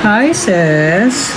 Hi, sis.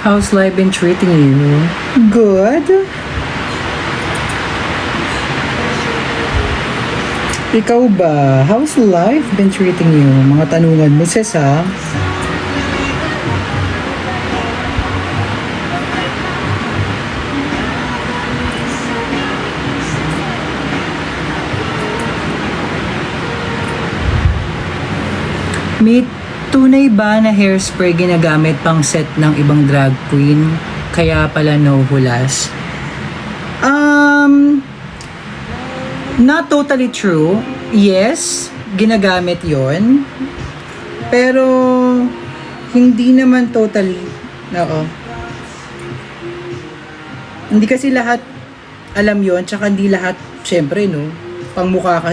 How's life been treating you? Good. Ikaw ba? How's life been treating you? Mga tanungan mo, sis, ha? May tunay ba na hairspray ginagamit pang set ng ibang drag queen? Kaya pala no hulas? Not totally true. Yes, ginagamit yon. Pero, hindi naman totally. Oo. Hindi kasi lahat alam yon, tsaka hindi lahat, syempre, no? Pangmukha,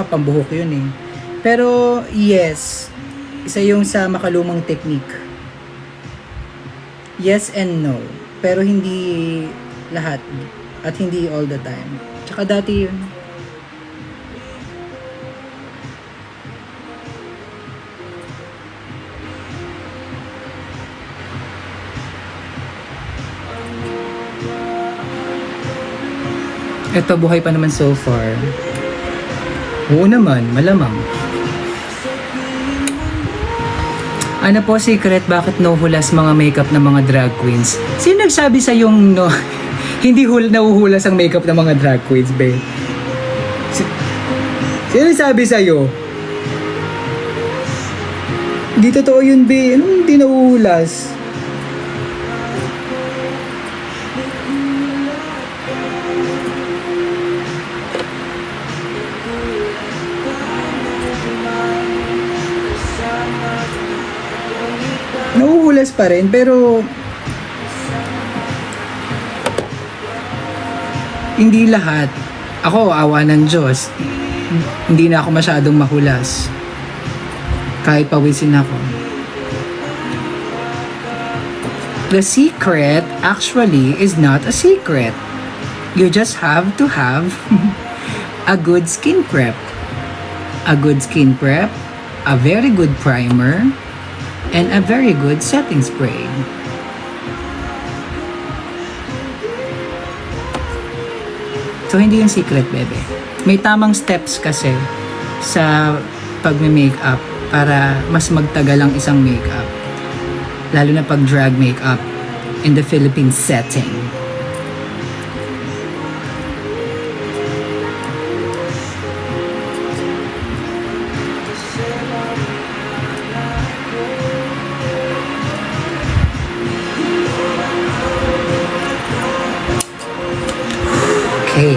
pambuhok yun eh. Pero, yes, isa yung sa makalumang technique. Yes and no. Pero hindi lahat. At hindi all the time. Tsaka dati yun. Eto, buhay pa naman so far. Oo naman, malamang. Ano po secret bakit no hulas mga makeup ng mga drag queens? Sino nagsabi sa yung no, hindi nahuhulas ang makeup ng mga drag queens, be? Sino nagsabi sa'yo? Hindi totoo yun, be. Anong hindi nahuhulas? Nahuhulas pa rin, pero hindi lahat. Ako, awa ng Diyos, hindi na ako masyadong mahulas. Kahit pawisin ako. The secret actually is not a secret. You just have to have a good skin prep. A good skin prep, a very good primer, and a very good setting spray. So, hindi yung secret, bebe. May tamang steps kasi sa pagme-makeup para mas magtagal ang isang makeup. Lalo na pag drag makeup in the Philippine setting. Okay.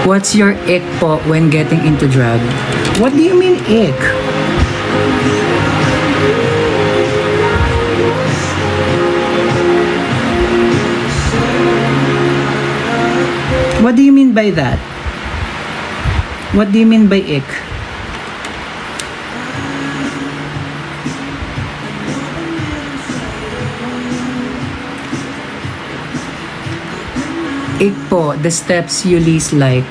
What's your ick po when getting into drag? What do you mean ick? What do you mean by that? What do you mean by ick? Po, the steps you least like.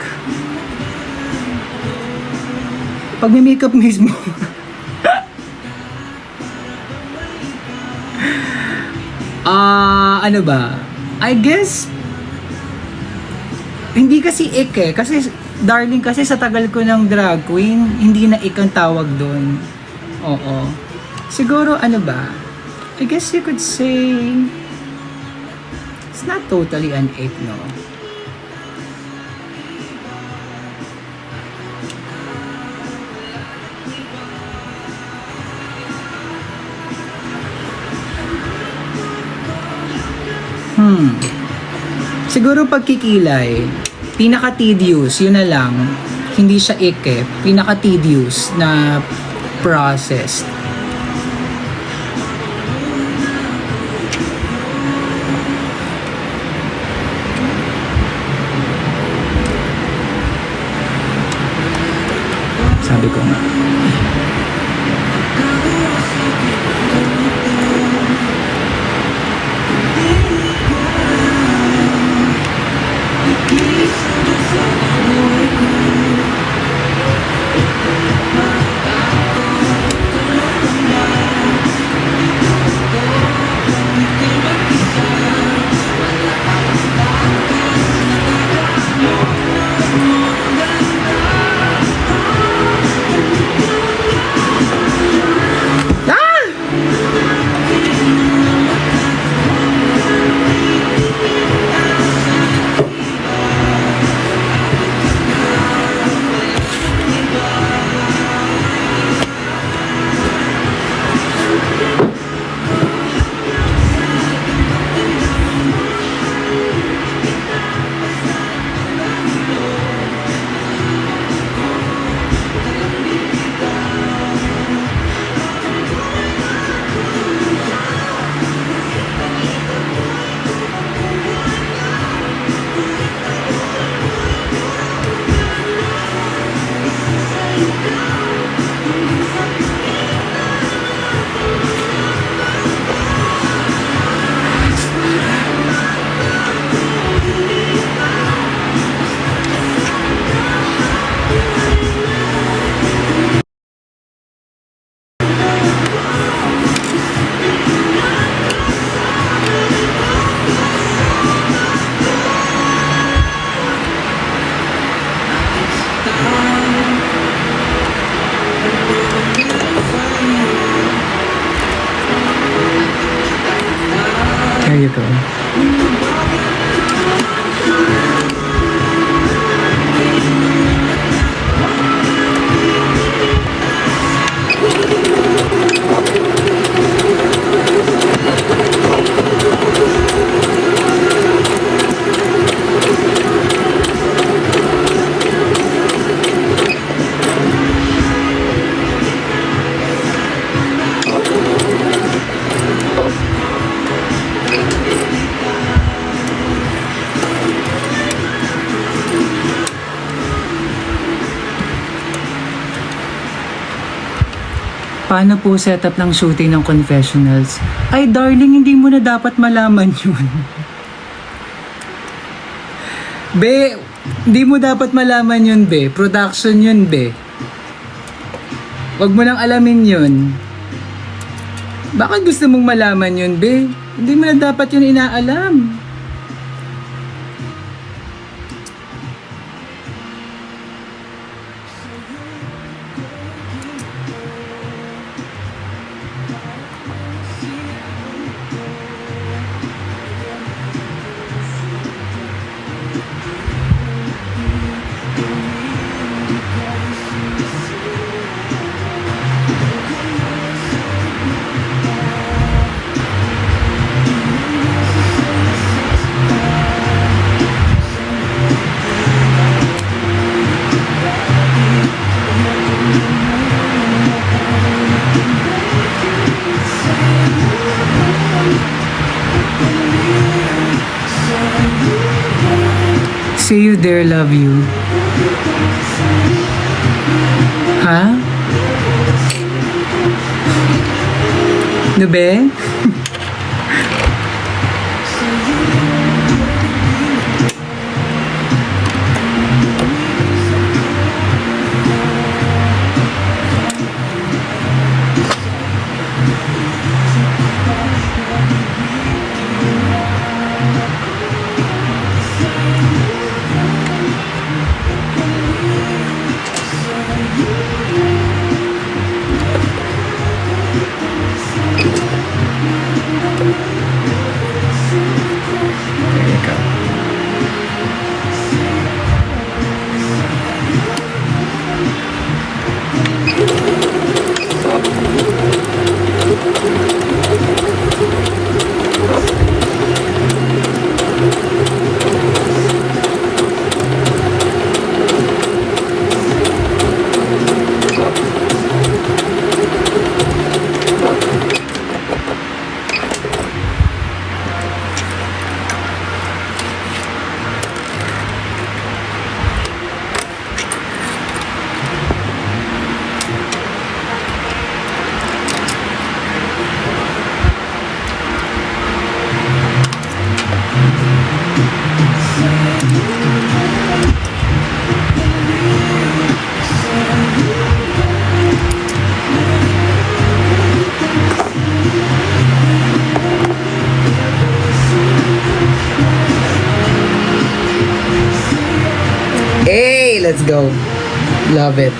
Pag may makeup mismo. Ano ba? I guess, hindi kasi eh. Kasi, darling, kasi sa tagal ko ng drag queen, hindi na ang tawag doon. Oo. Siguro, ano ba? I guess you could say, it's not totally an ick, no? Siguro pagkikilay, pinaka-tedious, yun na lang. Hindi siya ick. Pinaka-tedious na process. Sabi ko nga. There you go. Paano po setup ng shooting ng confessionals? Ay, darling, hindi mo na dapat malaman yun. Be, hindi mo dapat malaman yun, be. Production yun, be. Huwag mo nang alamin yun. Bakit gusto mong malaman yun, be? Hindi mo na dapat yun inaalam. See you there, love you. Ha? No be? There you go. Hey, let's go. Love it.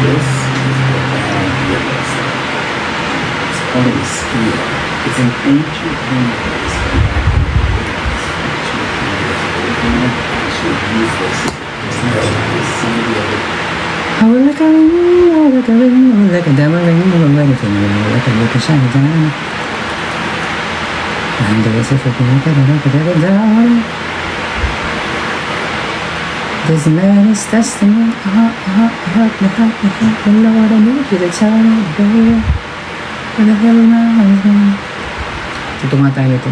This is what I have witnessed. It's called a spear. It's an ancient hand race actually useless. It's not like some of the other. I will like a ring, I will like a ring, I will like a diamond ring, I will like a ring, I will like a shiny diamond. And there's a freaking down. This man is testing me. Help me, Lord, I need you to tell me, baby. Where the hell am I? Ito nga tayo ito.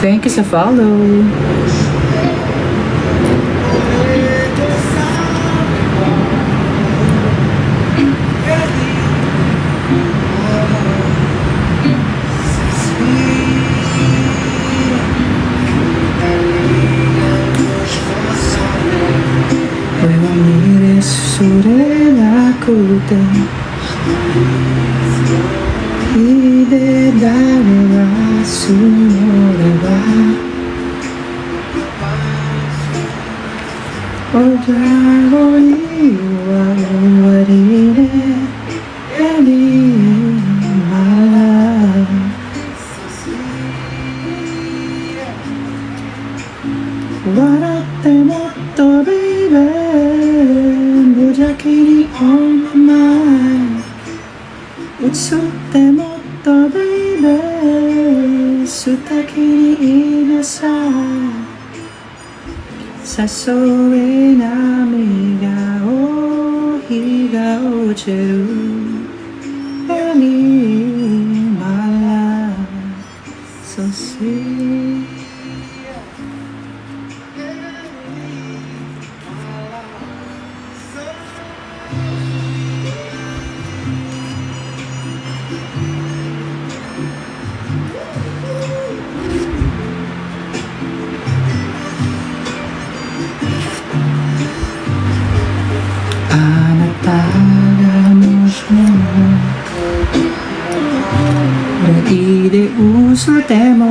Thank you sa follow. Puedo mirar sobre la cota y de darle a su hora. Ojago iwa warire elima. Waratte motto baby, mujakiri on my mind. Utsutte motto baby, sutakiri inasai. Sasoe nami ga o hi ga ocheru. Any my life, so see. Ide uso temo.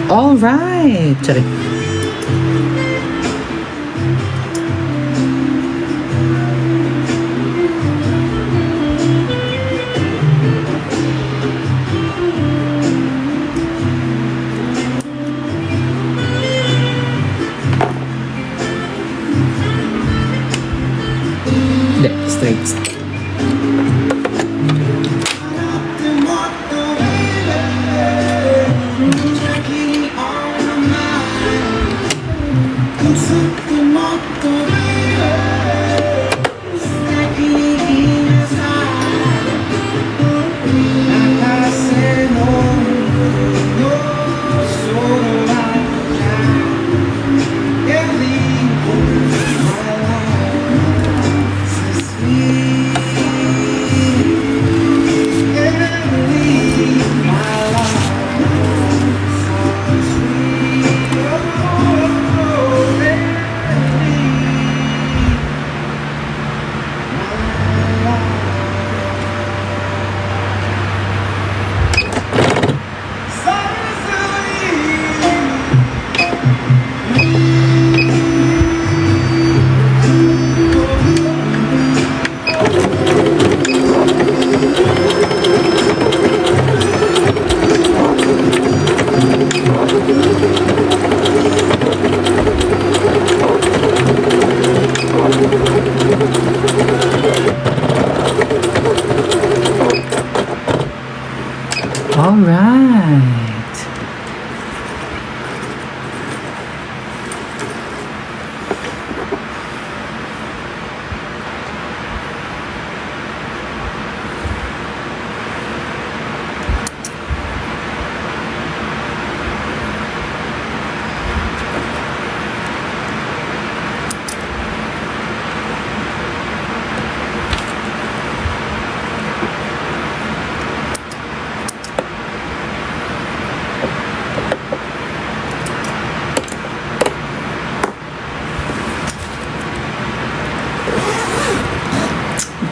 All right. Sorry. Hindi, straight. All right.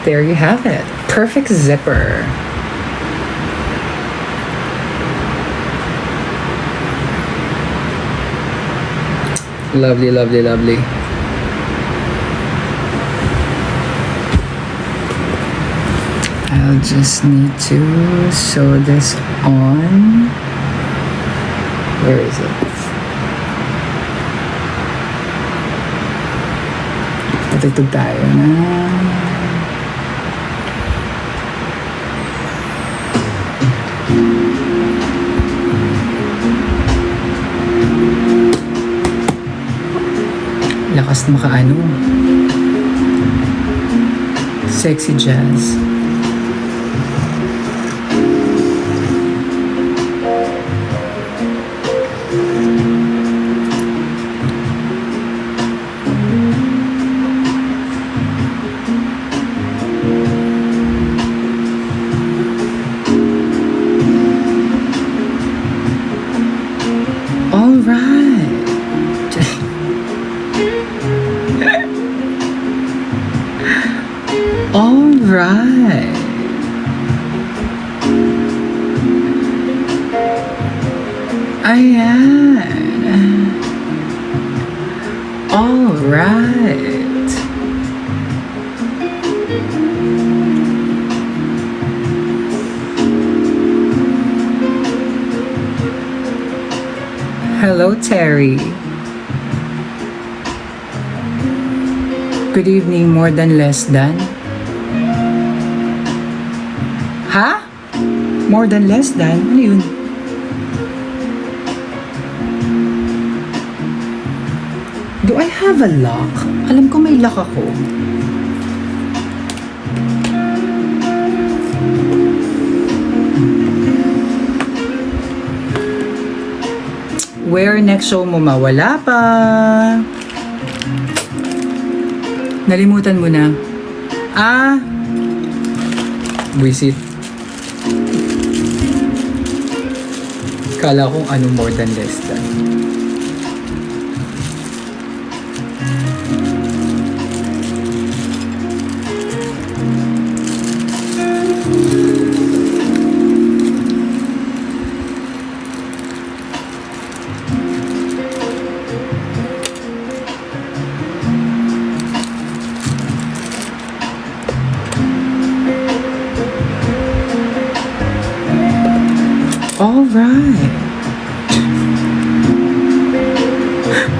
There you have it. Perfect zipper. Lovely, lovely, lovely. I'll just need to sew this on. Where is it? Matutog tayo na. Lakas makaano. Sexy jazz. All right. Ayan. All right. Hello, Terry. Good evening, more than less than. Ha? More than less than? Ano yun? Do I have a lock? Alam ko may lock ako. Where next show mo mawala pa? Nalimutan mo na. Visit. Kala kong ano more than less than. Alright.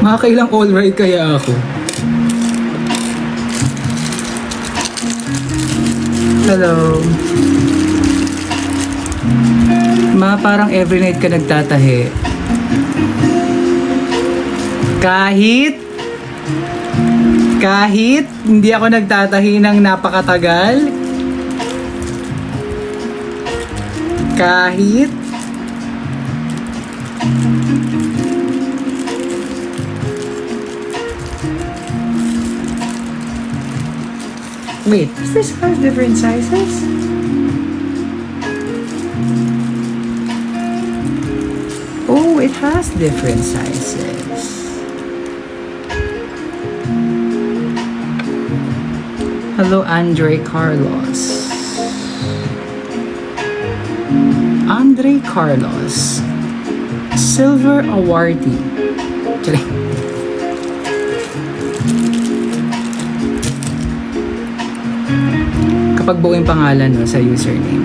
Makakailang alright kaya ako? Hello. Parang every night ka nagtatahi. Kahit hindi ako nagtatahi ng napakatagal. Kahit wait, does this have different sizes? Oh, it has different sizes. Hello, Andre Carlos. Andre Carlos. Silver awardee. Charing. Kapag buo yung pangalan no, sa username.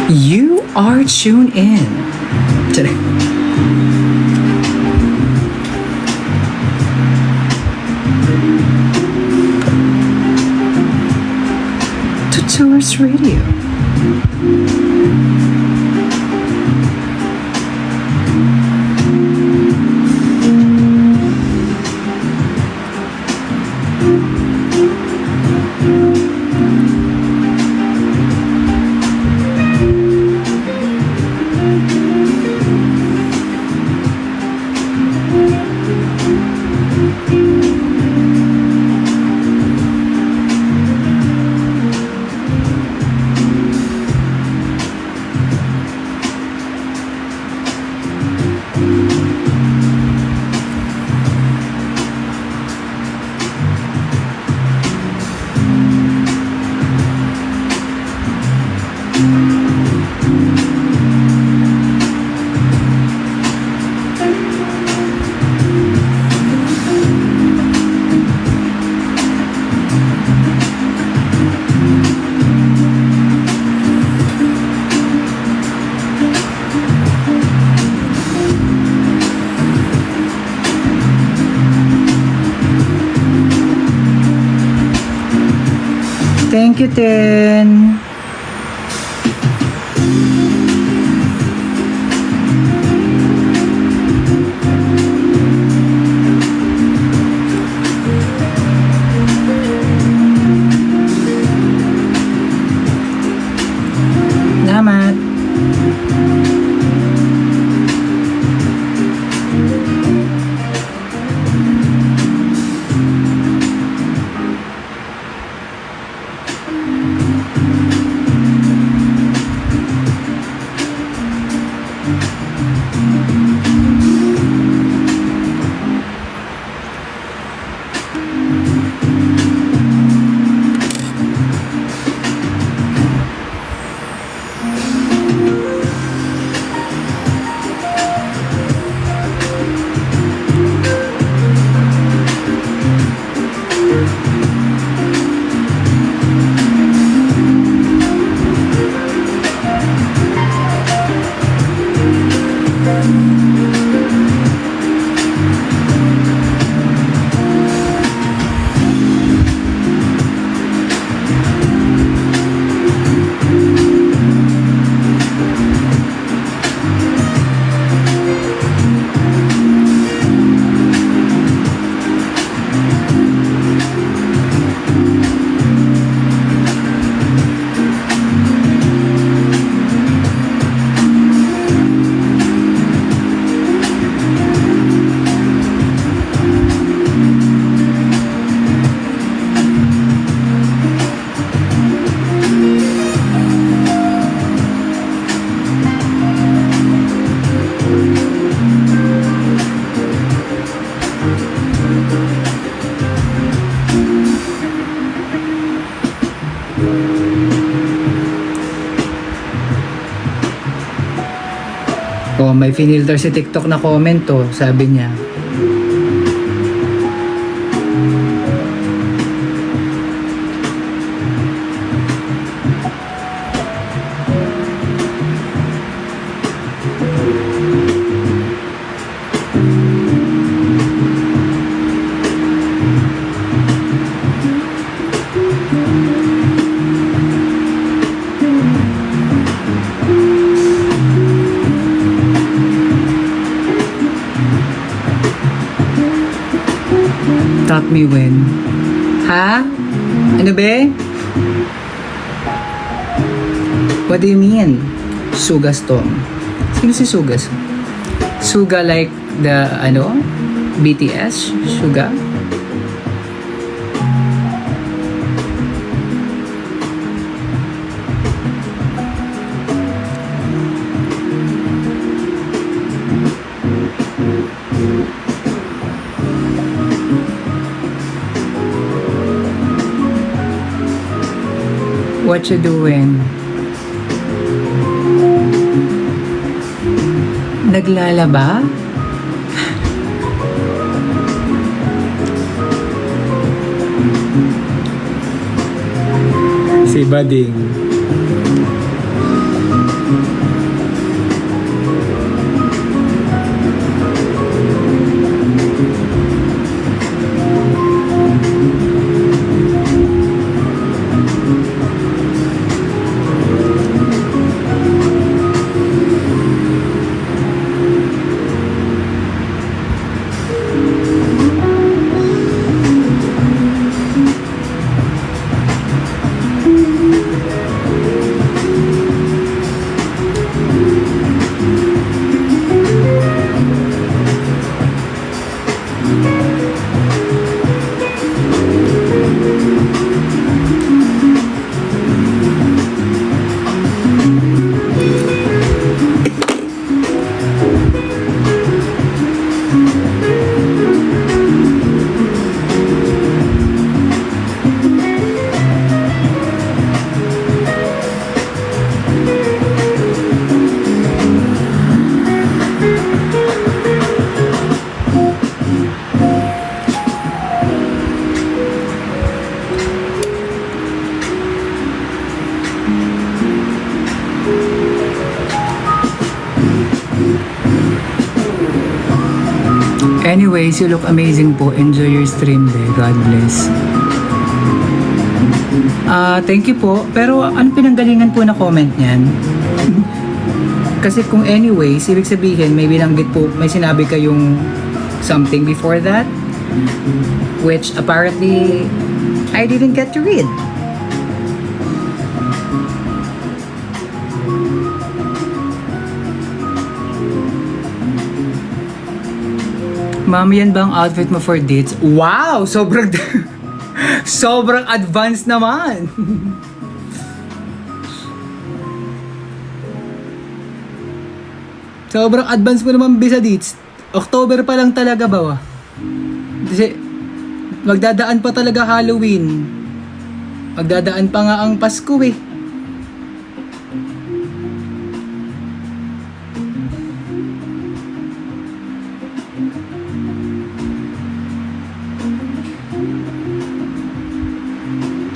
You are tuned in today to Tourist Radio. Thank you, Ten. Salamat. Oh, may finilter si TikTok na comment to, sabi niya. Taught me when. Ha? Ano be? What do you mean? Sugas to. Sino si Sugas? Suga like the, ano? BTS? Suga? What you doing? Naglalaba? Si Bading. Anyways, you look amazing po. Enjoy your stream day. God bless. Thank you po. Pero ano pinanggalingan po na comment niyan? Kasi kung anyways, ibig sabihin, may binanggit po, may sinabi kayong something before that, which apparently, I didn't get to read. Ma'am, yan ba ang outfit mo for dates? Wow! Sobrang... sobrang advanced naman! Sobrang advanced mo naman bisa dates. October pa lang talaga ba? Kasi magdadaan pa talaga Halloween. Magdadaan pa nga ang Pasko eh.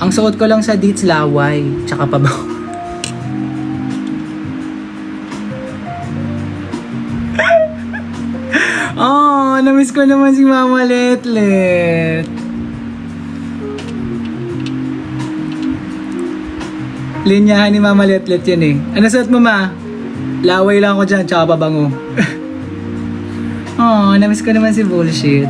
Ang suot ko lang sa dates laway, tsaka pabaw. Oh, namiss ko naman si Mama Letlet. Linyahan ni Mama Letlet yun eh. Ano suot mo, ma? Laway lang ako dyan, tsaka pabango. Oh, namiss ko naman si Bullshit.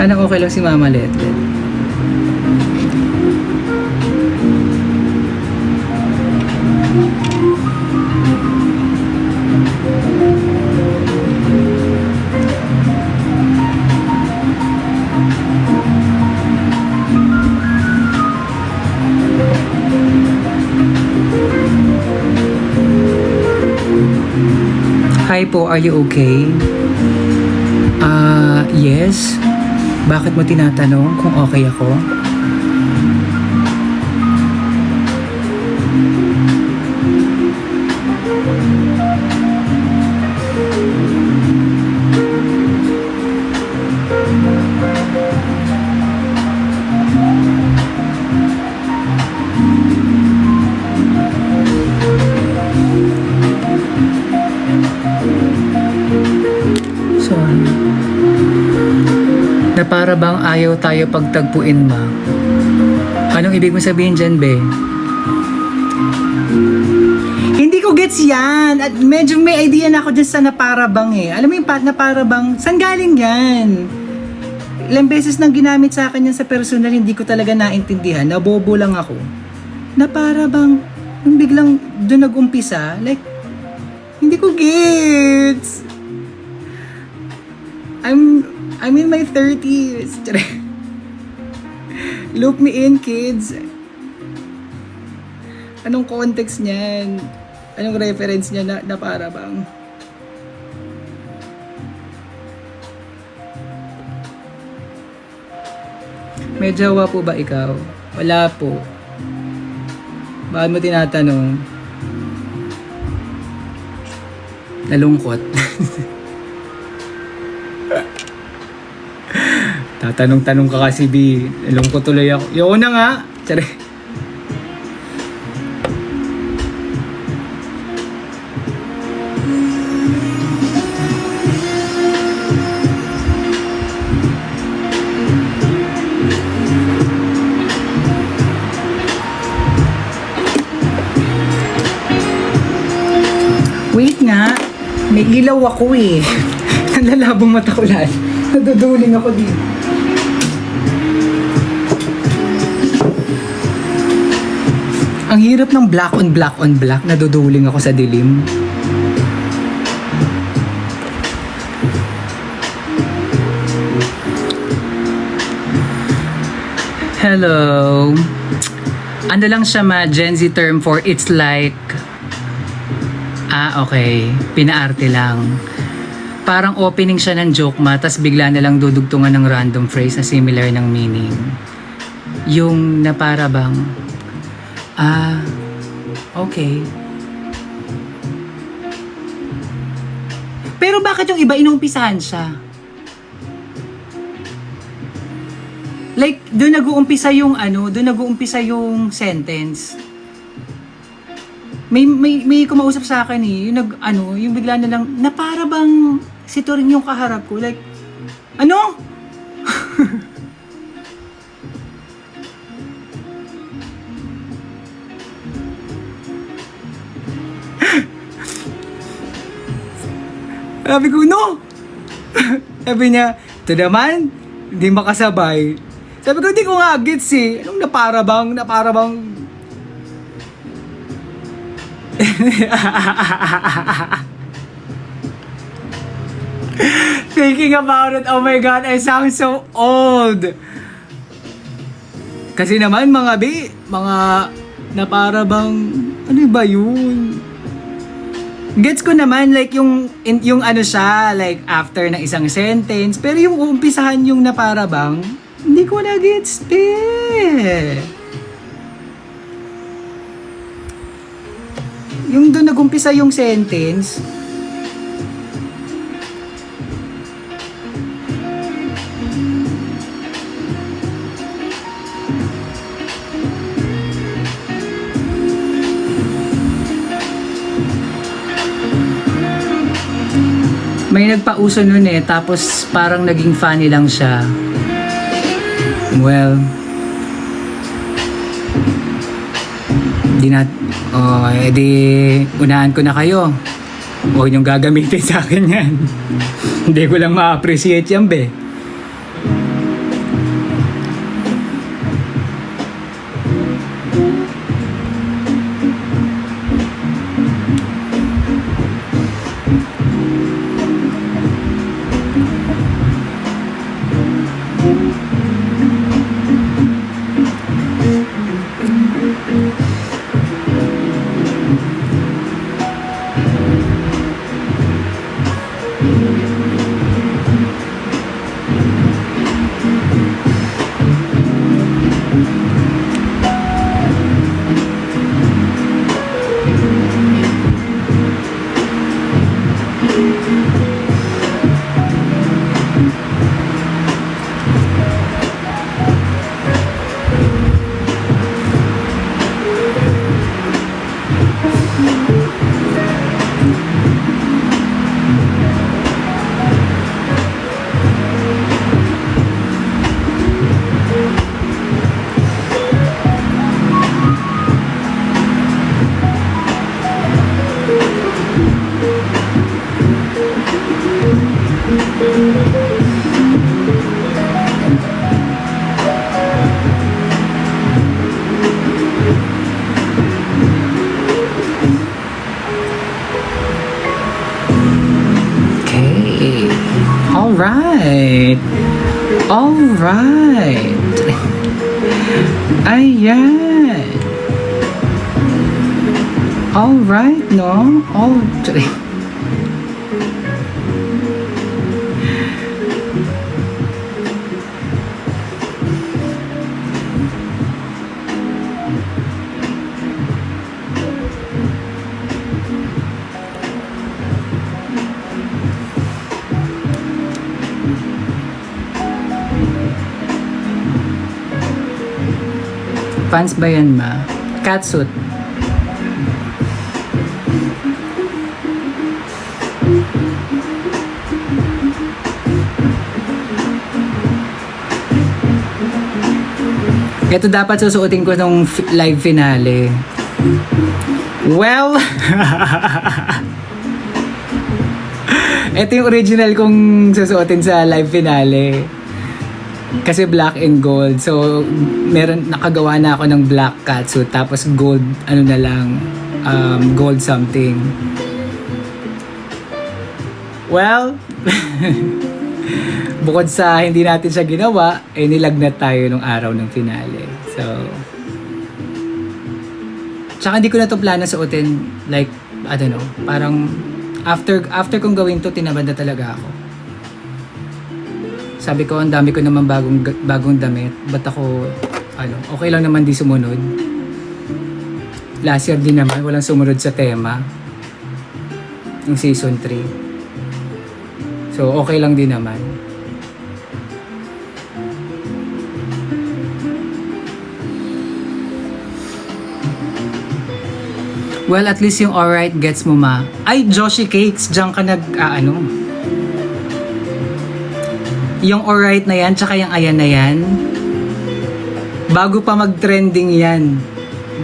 Sana okay lang si Mama Letlet. Hi po, are you okay? Yes. Bakit mo tinatanong kung okay ako? Sorry. Na para bang ayaw tayo pagtagpuin, ma? Anong ibig mo sabihin dyan, be? Hindi ko gets yan. At medyo may idea na ako dyan sa naparabang eh. Alam mo yung naparabang, saan galing yan? Ilang beses nang ginamit sa akin yan sa personal, hindi ko talaga naintindihan. Nabobo lang ako. Naparabang, nung biglang doon nag-umpisa, like, hindi ko gets. I'm in my 30s. Loop me in, kids. Anong context niyan? Anong reference niya na para bang? May jowa po ba ikaw? Wala po. Bakit mo tinatanong? Nalungkot. Tatanong-tanong ka kasi, B. Nalungkot tuloy ako. Yoko na nga. Tsari. Wait nga. May ilaw ako eh. Nalalabong mata ko lahat. Naduduling ako dito. Ang hirap ng black on black on black. Naduduling ako sa dilim. Hello. Ano lang siya Gen Z term for it's like... okay. Pinaarte lang. Parang opening siya ng joke tas bigla na lang dudugtungan ng random phrase na similar ng meaning. Yung na para bang, okay. Pero bakit yung iba inumpisahan siya? Like, doon nag-uumpisa yung doon nag-uumpisa yung sentence. May kumausap sa akin yung yung bigla na lang, na para bang si Turing yung kaharap ko. Like, ano? Sabi ko, no! Sabi niya, ito naman, hindi makasabay. Sabi ko, hindi ko nga gets eh. Anong napara bang? Thinking about it, oh my God, I sound so old. Kasi naman mga napara bang, ano ba yun? Gets ko naman like yung siya, like after ng isang sentence, pero yung uumpisahan yung napara bang, hindi ko na gets Yung doon nagumpisa yung sentence, may nagpauso nun tapos parang naging funny lang siya. Well, edi unahan ko na kayo. Huwag niyong gagamitin sa akin yan. Hindi ko lang ma-appreciate yan, be. Alright. Ayan. Alright, no? Pants ba yan, ma? Catsuit. Ito dapat susuotin ko nung live finale. Well, ito yung original kong susuotin sa live finale. Kasi black and gold. So, nakagawa na ako ng black catsuit. Tapos gold, gold something. Well, bukod sa hindi natin siya ginawa, nilagnat tayo nung araw ng finale. So, tsaka hindi ko na to plano suotin. Like, I don't know, parang after kong gawin to, tinamad na talaga ako. Sabi ko, ang dami ko naman bagong damit. Ba't ako, okay lang naman di sumunod. Last year din naman, walang sumunod sa tema. Yung season 3. So, okay lang din naman. Well, at least yung alright gets mo, ma. Ay, Joshi Cakes, diyan ka yung alright na yan, tsaka yung ayan na yan, bago pa mag-trending yan,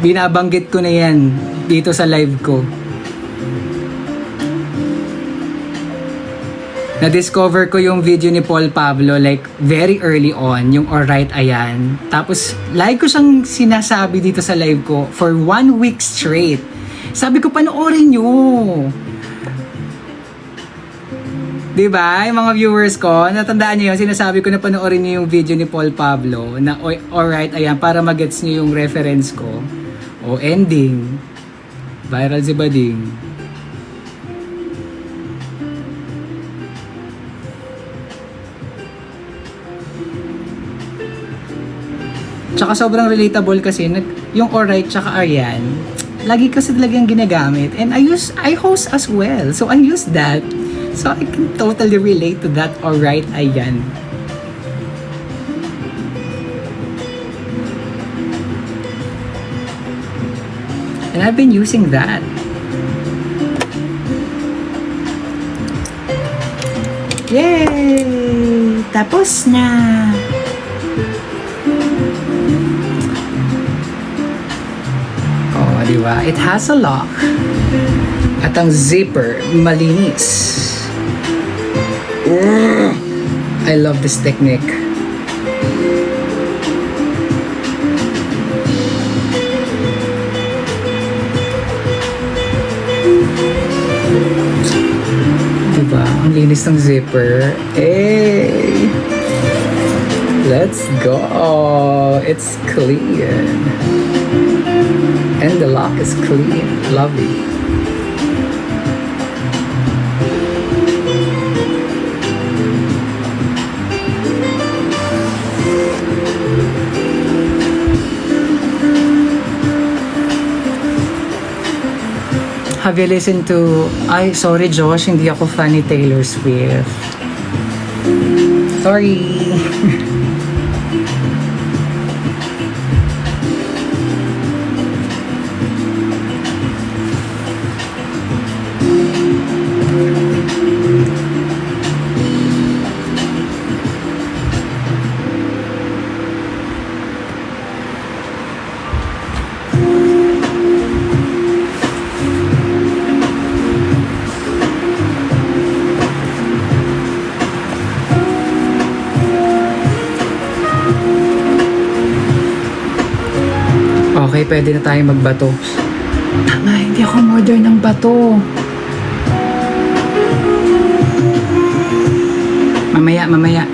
binabanggit ko na yan dito sa live ko. Na-discover ko yung video ni Paul Pablo like very early on, yung alright ayan. Tapos, like ko siyang sinasabi dito sa live ko for 1 week straight. Sabi ko, panoorin nyo. Diba? Yung mga viewers ko, natandaan nyo yun, sinasabi ko na panoorin nyo yung video ni Paul Pablo na alright, ayan, para magets nyo yung reference ko. O ending. Viral si Bading. Tsaka sobrang relatable kasi, yung alright tsaka ayan, lagi kasi talagang ginagamit. And I host as well. So I use that. So I can totally relate to that alright ayan. And I've been using that. Yay! Tapos na! Oh, diba? It has a lock. At ang zipper, malinis. I love this technique. Diba? Ang linis ng zipper. Hey! Let's go! It's clean. And the lock is clean. Lovely. Have you listened to... Ay, sorry Josh, hindi ako fan ni Taylor Swift. Sorry. Okay, pwede na tayo magbato. Tama, hindi ako order ng bato. Mamaya.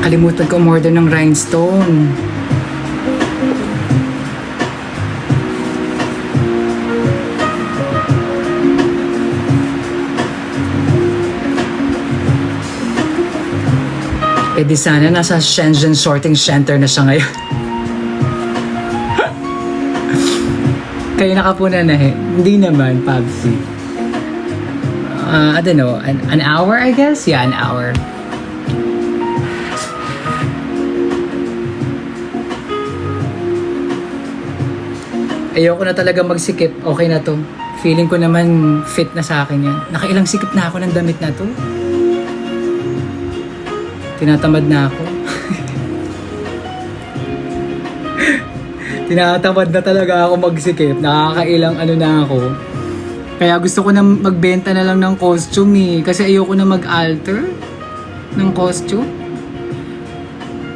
Kalimutan ko order ng rhinestone. Eh di sana nasa Shenzhen Sorting Center na siya ngayon. Kayo nakapuna na eh. Hindi naman, Pabsy. I don't know, an hour I guess? Yeah, an hour. Ayoko na talaga magsikip. Okay na to. Feeling ko naman fit na sa akin yan. Nakailang sikip na ako ng damit na to. Tinatamad na ako. Tinatamad na talaga ako magsikip. Nakakailang na ako. Kaya gusto ko na magbenta na lang ng costume eh. Kasi ayoko na mag-alter ng costume.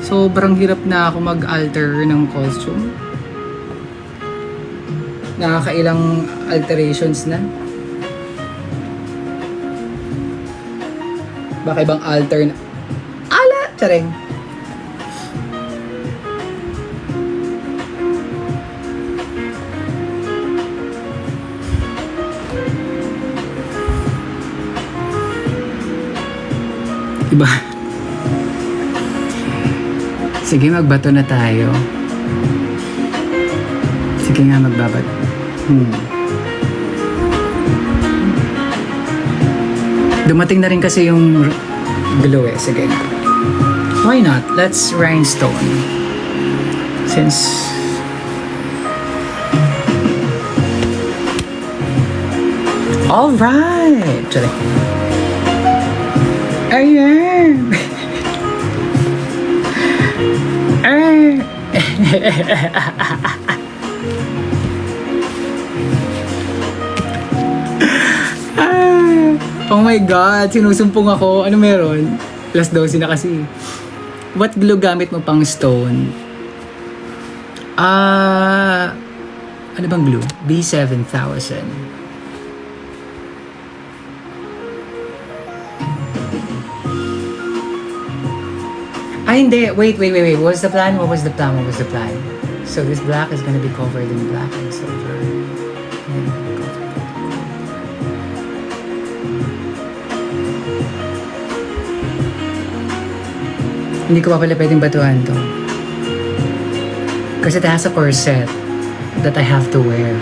Sobrang hirap na ako mag-alter ng costume. Nakakailang alterations na. Baka ibang alter na. Ala! Tsareng. Diba? Sige, magbato na tayo. Sige nga, magbabato. Dumating na rin kasi yung glue eh. Sige. Why not? Let's rhinestone. Since Alright! Tsaka. Ayan! Ay! Oh my God! Sinusumpong ako. Ano meron? Plus 12 na kasi. What glue gamit mo pang stone? Ano bang glue? B7000. Ay, hindi. Wait. What was the plan? So this black is gonna be covered in black and silver. Hindi ko pa pala pwedeng batuhan to. Kasi it has a corset that I have to wear.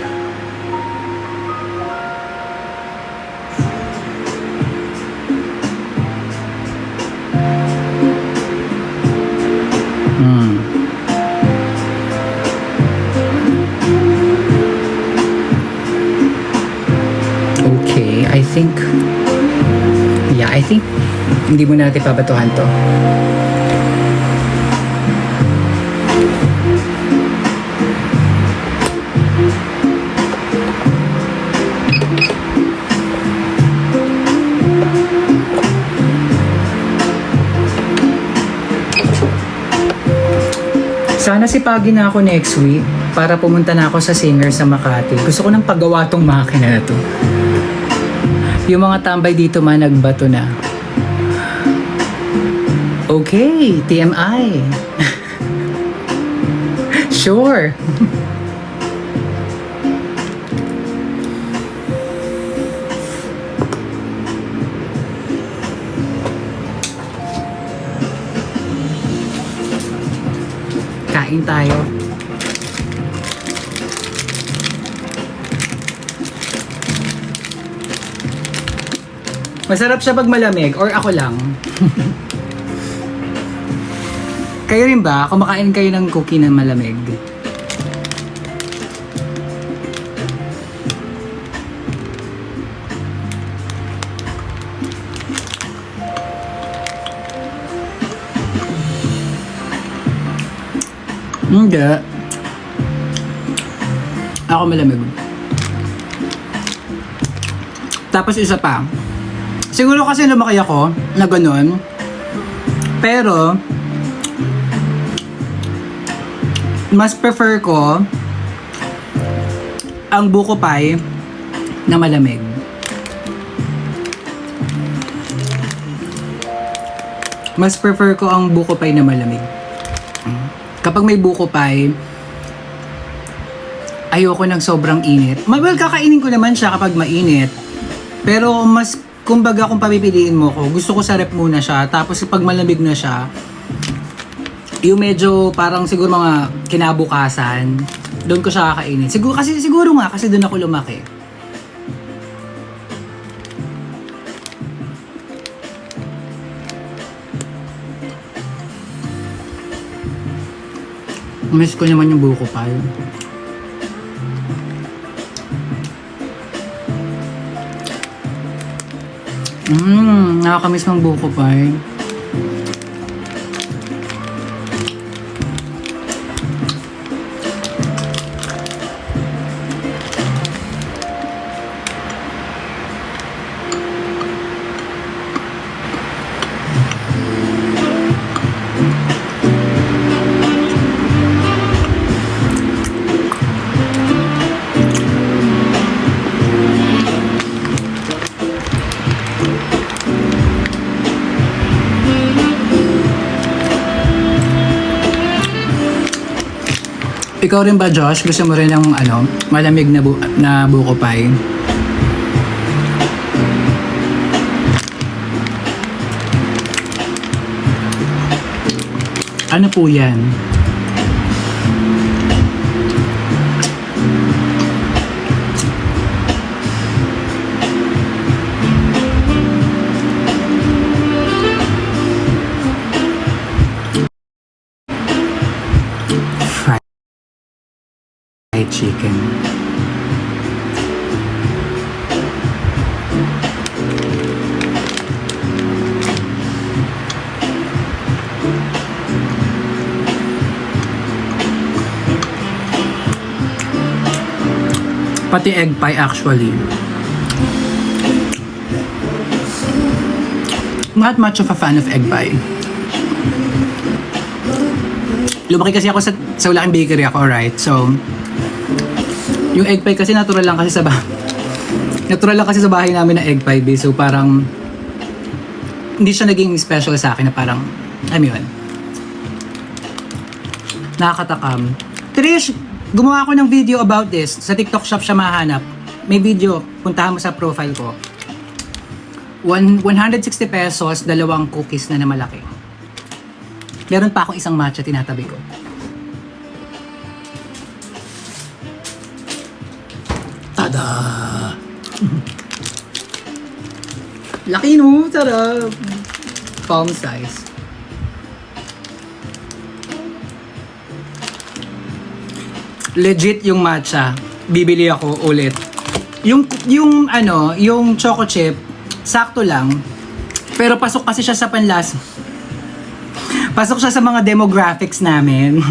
Okay, I think hindi mo natin pabatuhan to. Sana sipagin na ako next week para pumunta na ako sa Singer sa Makati. Gusto ko nang paggawa tong makina na to. Yung mga tambay dito man nagbato na. Okay, TMI. Sure. Kain tayo. Masarap siya pag malamig or ako lang. Kayo rin ba? Kumakain kayo ng cookie na malamig? Hindi. Ako malamig. Tapos isa pa. Siguro kasi lumaki ako na ganun. Pero, mas prefer ko ang buko pie na malamig. Mas prefer ko ang buko pie na malamig. Kapag may buko pie, ayoko ng sobrang init. Well, kakainin ko naman siya kapag mainit. Pero mas, kumbaga kung papipiliin mo ko, gusto ko sa rep muna siya. Tapos pag malamig na siya, yung medyo parang siguro mga kinabukasan, doon ko siya kakainin. Siguro nga, kasi doon ako lumaki. Miss ko naman yung buko pie. Nakakamiss ng buko pie. Ikaw rin ba, Josh? Gusto mo rin ng malamig na buko pie? Ano po yan? Fried chicken. Pati egg pie actually. Not much of a fan of egg pie. Lumaki kasi ako sa Ulaking Bakery ako, right? So, yung egg pie kasi natural lang kasi sa bahay namin na egg pie base. So, parang hindi siya naging special sa akin na parang, yun. Nakakatakam. Trish, gumawa ako ng video about this. Sa TikTok shop siya mahanap. May video. Puntahan mo sa profile ko. 160 pesos, 2 cookies na malaki. Meron pa akong isang matcha tinatabi ko. Tada! Laki no? Sarap! Palm size. Legit yung matcha. Bibili ako ulit. Yung choco chip, sakto lang. Pero pasok kasi siya sa panlas. Pasok siya sa mga demographics namin.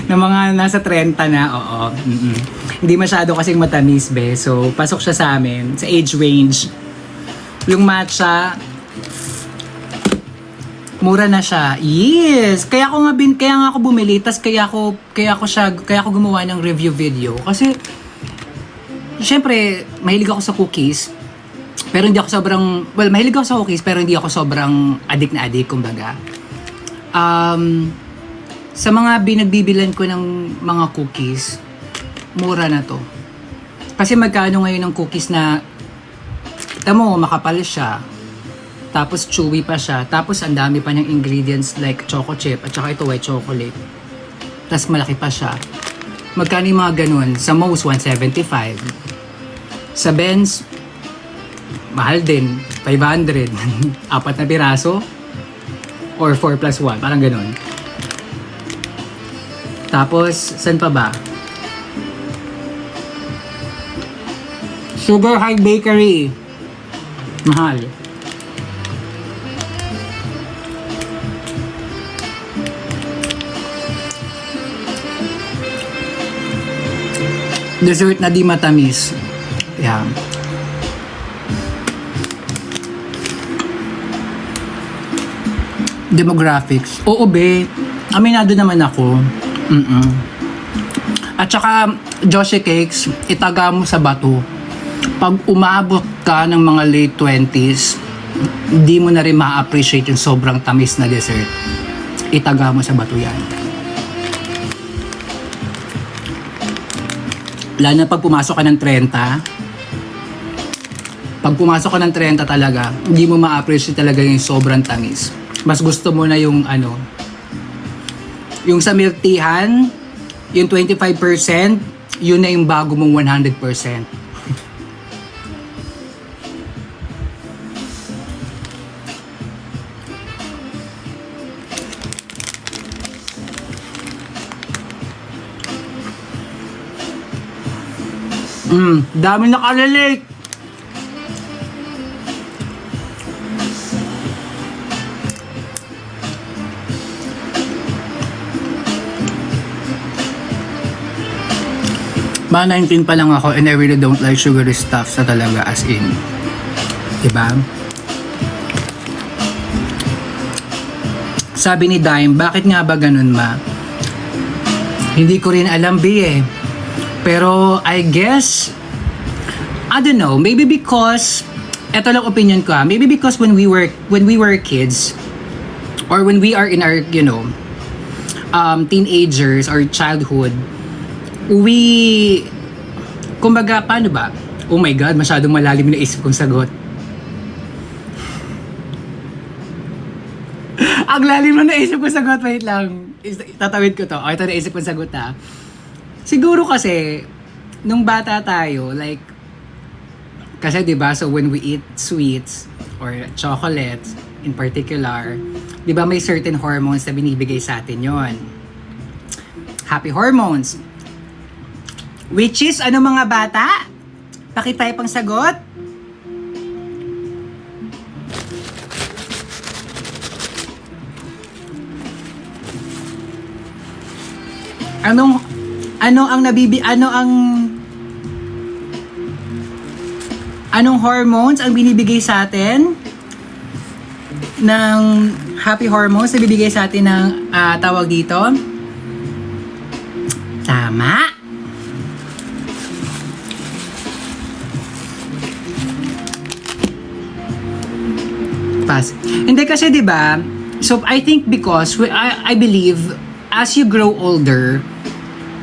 ng mga nasa 30 na, oo. Hindi masyado kasing matamis, be. So, pasok siya sa amin, sa age range. Yung matcha, mura na siya. Yes! Kaya nga ako bumili, tas kaya ako gumawa ng review video. Kasi, syempre, mahilig ako sa cookies. Pero hindi ako mahilig ako sa cookies, pero hindi ako sobrang addict na addict, kumbaga. Sa mga binagbibilan ko ng mga cookies, mura na to. Kasi magkano ngayon ng cookies na, tamo, makapal siya. Tapos chewy pa siya. Tapos ang dami pa niyang ingredients like choco chip at saka ito white chocolate. Tapos malaki pa siya. Magkano yung mga ganun? Sa most, 175. Sa Benz, mahal din. 500. 4 na piraso. Or 4 plus 1. Parang ganun. Tapos, saan pa ba? Sugar High Bakery. Mahal. Dessert na di matamis. Yeah. Demographics. Oo, be. Aminado naman ako. At saka, Joshi Cakes, itaga mo sa bato. Pag umabot ka ng mga late 20s, hindi mo na rin ma-appreciate yung sobrang tamis na dessert. Itaga mo sa bato yan. Lalo na pag pumasok ka ng 30, pag pumasok ka ng 30 talaga, hindi mo ma-appreciate talaga yung sobrang tamis. Mas gusto mo na yung yung sa milk-teahan, yung 25%, yun na yung bago mong 100%. Dami nakalalik. Mga 19 pa lang ako and I really don't like sugary stuff sa talaga, as in. Diba? Sabi ni Dime, bakit nga ba ganun, ma? Hindi ko rin alam, B, eh. Pero I guess, I don't know, maybe because, eto lang opinion ko, maybe because when we were kids, or when we are in our, teenagers or childhood, kumbaga, paano ba? Oh my God, masyadong malalim na isip kong sagot. Ang lalim na naisip kong sagot, wait lang. Tatawid ko to. Ito naisip kong sagot, ha. Siguro kasi, nung bata tayo, like, kasi diba, so when we eat sweets, or chocolates, in particular, diba may certain hormones na binibigay sa atin yon. Happy hormones. Which is, ano mga bata? Pakitay pang sagot. Ano ang Anong hormones ang binibigay sa atin ng happy hormones na bibigay sa atin ng tawag dito? Tama! Pass. Hindi kasi 'di ba? So I think because I believe as you grow older,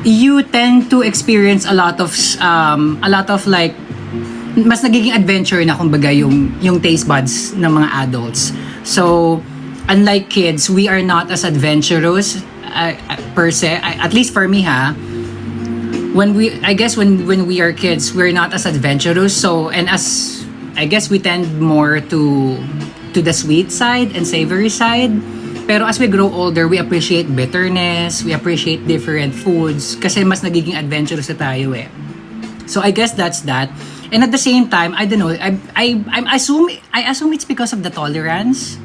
you tend to experience a lot of like mas nagiging adventure na kumbaga yung taste buds ng mga adults. So unlike kids, we are not as adventurous per se, at least for me ha. When we are kids, we're not as adventurous. So and as I guess we tend more to the sweet side and savory side. Pero as we grow older, we appreciate bitterness, we appreciate different foods kasi mas nagiging adventurous na tayo eh. So I guess that's that. And at the same time, I don't know, I assume it's because of the tolerance.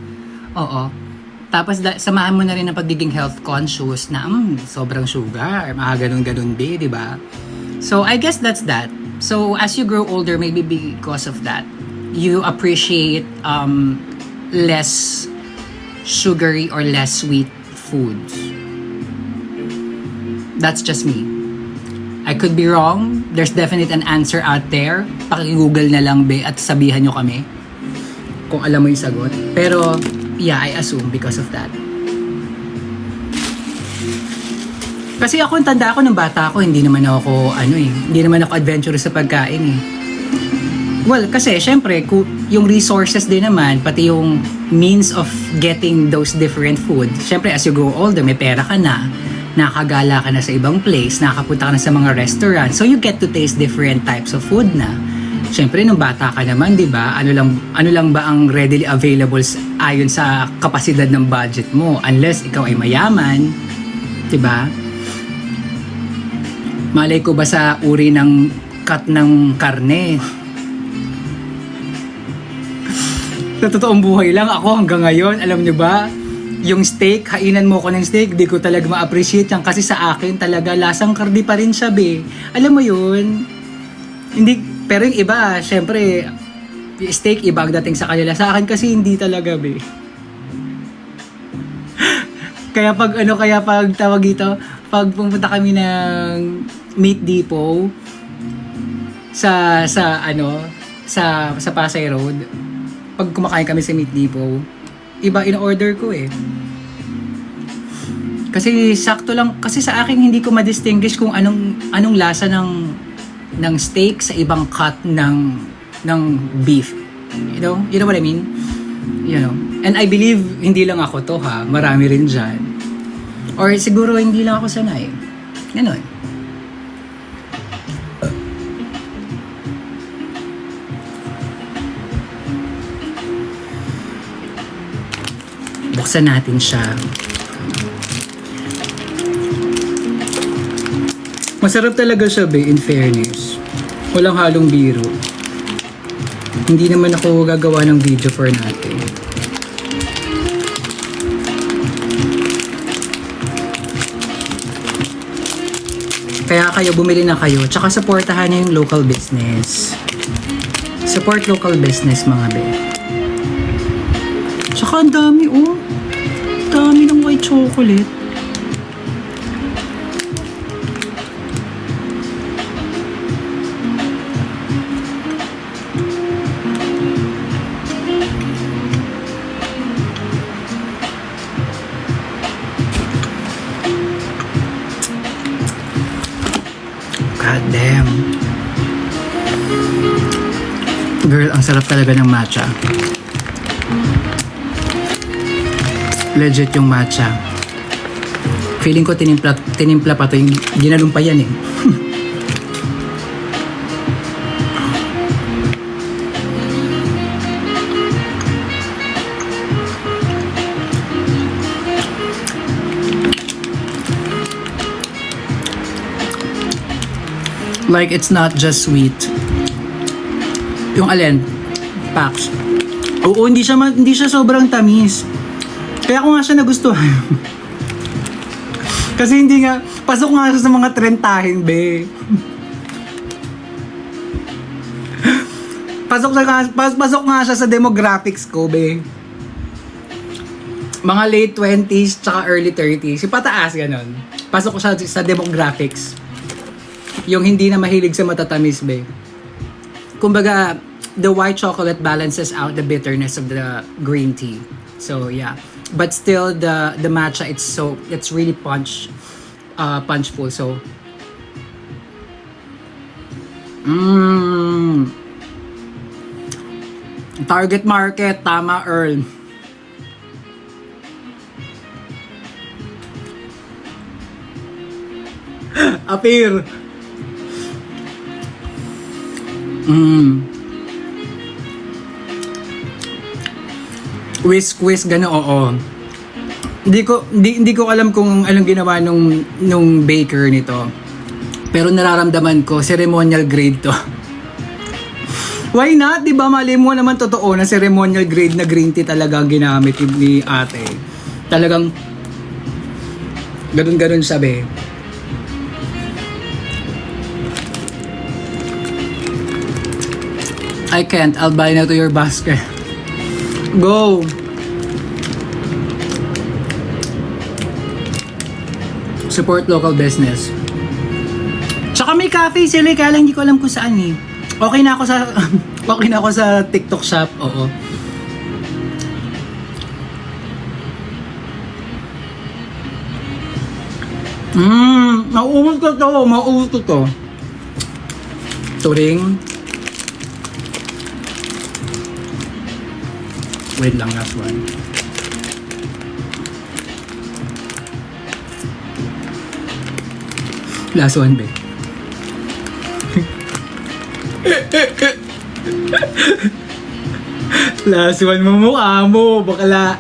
Oo. Tapos samahan mo na rin ang pagiging health conscious na sobrang sugar, mga ganun-ganun di ba? So I guess that's that. So as you grow older, maybe because of that, you appreciate less sugary or less sweet foods. That's just me. I could be wrong. There's definitely an answer out there. Paki-google na lang be at sabihan nyo kami kung alam mo yung sagot. Pero yeah, I assume because of that. Kasi ako, tanda ako ng bata ako, hindi naman ako adventurous sa pagkain eh. Well, kasi syempre, yung resources din naman, pati yung means of getting those different food. Syempre, as you grow older, may pera ka na, nakakagala ka na sa ibang place, nakakapunta ka na sa mga restaurant. So, you get to taste different types of food na. Syempre, nung bata ka naman, di ba? Ano lang ba ang readily available ayon sa kapasidad ng budget mo? Unless ikaw ay mayaman, di ba? Malay ko ba sa uri ng cut ng karne? Sa totoong buhay lang, ako hanggang ngayon, alam nyo ba, yung steak, hainan mo ko ng steak, di ko talaga ma-appreciate yan kasi sa akin talaga, lasang kardi pa rin siya, be. Alam mo yun? Hindi, pero yung iba, syempre, steak, iba ang dating sa kanila. Sa akin kasi hindi talaga, be. Kaya pag tawag dito, pag pumunta kami ng Meat Depot sa Pasay Road, pag kumakain kami sa Meat Depot, iba in-order ko eh. Kasi sakto lang, kasi sa akin hindi ko ma-distinguish kung anong lasa ng steak sa ibang cut ng beef. You know what I mean? You know. And I believe hindi lang ako to ha, marami rin dyan. Or siguro hindi lang ako sanay. Ganon. Buksan natin siya. Masarap talaga siya, be, in fairness. Walang halong biro. Hindi naman ako gagawa ng video for natin. Kaya kayo, bumili na kayo. Tsaka supportahan niyo yung local business. Support local business, mga be. Tsaka ang dami, oh. Dami ng white chocolate. God damn. Girl, ang sarap talaga ng matcha. Legit yung matcha. Feeling ko tinimpla pa to, yung ginalong pa yan eh. Like, it's not just sweet. Yung alin, Pax. Oo, hindi siya sobrang tamis. Kaya ko nga siya nagustuhan. Kasi hindi nga, pasok nga siya sa mga trentahin, be. pasok nga siya sa demographics ko, be. Mga late 20s tsaka early 30s. Yung pataas, ganun. Pasok ko siya sa demographics. Yung hindi na mahilig sa matatamis, be. Kumbaga, the white chocolate balances out the bitterness of the green tea. So, yeah. But still, the matcha, it's really punchful. So, target market, tama, Earl. Appear. Whisk, gano'n, oo. Hindi ko alam kung anong ginawa nung baker nito. Pero nararamdaman ko, ceremonial grade to. Why not? Diba mali mo naman totoo na ceremonial grade na green tea talaga ang ginamit ni ate. Talagang ganun sabi. I can't. I'll buy na to your basket. Go! Support local business. Tsaka may cafe sila, kaya lang hindi ko alam kung saan eh. Okay na ako sa TikTok shop, oo. Mauubos ko to. Turing. Wait lang, last one. Last one, babe. Last one mo mukha mo, bakala.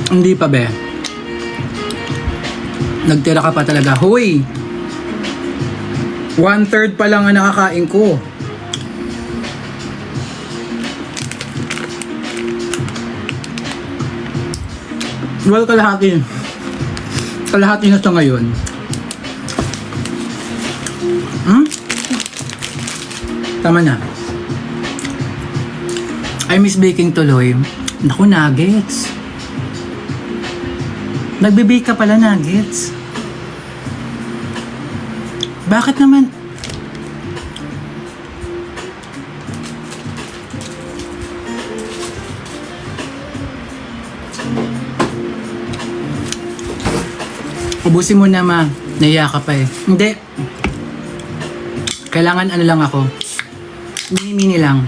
Hindi pa, be. Nagtira ka pa talaga. Hoy! 1/3 pa lang ang nakakain ko. Well, kalahati na siya ngayon. Tama na. I miss baking tuloy. Naku, nuggets. Nagbe-bake ka pala, nuggets. Bakit naman? Ubusin mo na, ma. Nahiya ka pa eh. Hindi. Kailangan ano lang ako. Mini-mini lang.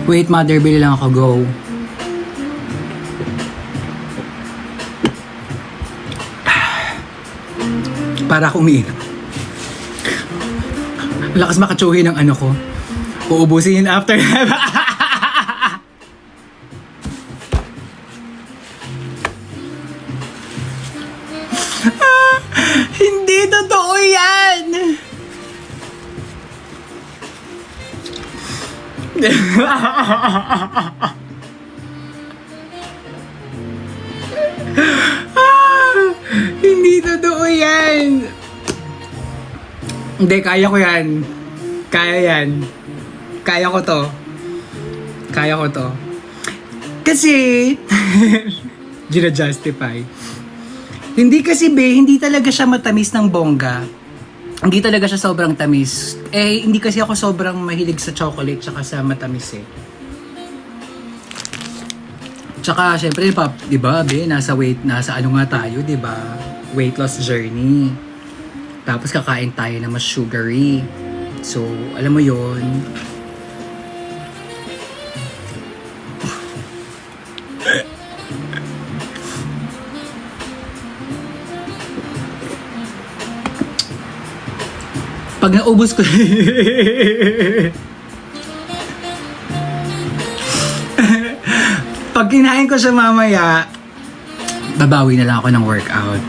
Wait, mother, bili lang ako. Go. Para ako umiinom. Lakas makatsuhin ng ano ko. Uubusin after. Hindi totoo yan! Hindi totoo yan! Hindi, kaya ko yan. Kaya yan. Kaya ko to. Kaya ko to. Kasi, gina-justify. Hindi kasi, be, hindi talaga siya matamis ng bongga. Hindi talaga siya sobrang tamis. Eh, hindi kasi ako sobrang mahilig sa chocolate tsaka sa matamis eh. Tsaka, syempre, di ba, be, nasa ano nga tayo, di ba? Weight loss journey. Tapos kakain tayo na mas sugary. So, alam mo yon. Pag naubos ko pag kinain ko siya mamaya, babawi na lang ako ng workout.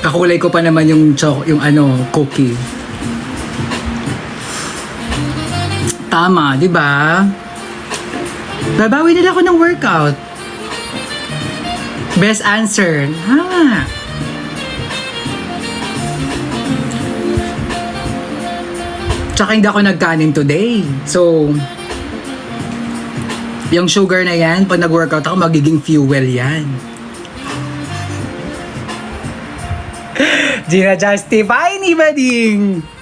Kakulay ko pa naman yung cookie. Tama, di ba? Babawi nila ako ng workout. Best answer. Ha. Tsaka hindi ako nagkanin today. So, yung sugar na yan, pag nag-workout ako, magiging fuel yan. Di na justify ni Bading.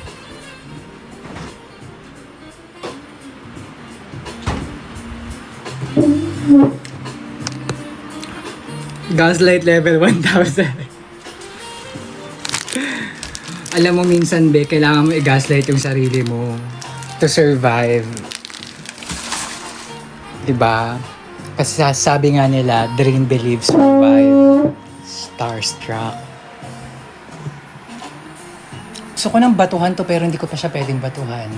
Gaslight level 1000. Alam mo minsan, Be, kailangan mo i-gaslight yung sarili mo to survive. Diba? Kasi sabi nga nila, dream, believe, survive. Starstruck. Gusto ko ng batuhan to pero hindi ko pa siya pwedeng batuhan.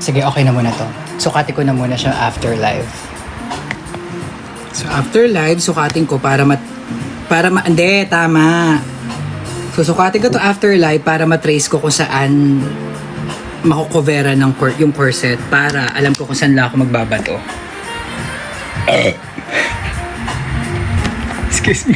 Sige, okay na muna to. Sukati ko na muna siya afterlife. So afterlife, sukatin ko hindi, tama. So sukatin ko to afterlife para matrace ko kung saan makukovera ng yung corset para alam ko kung saan lang ako magbabato. Excuse me.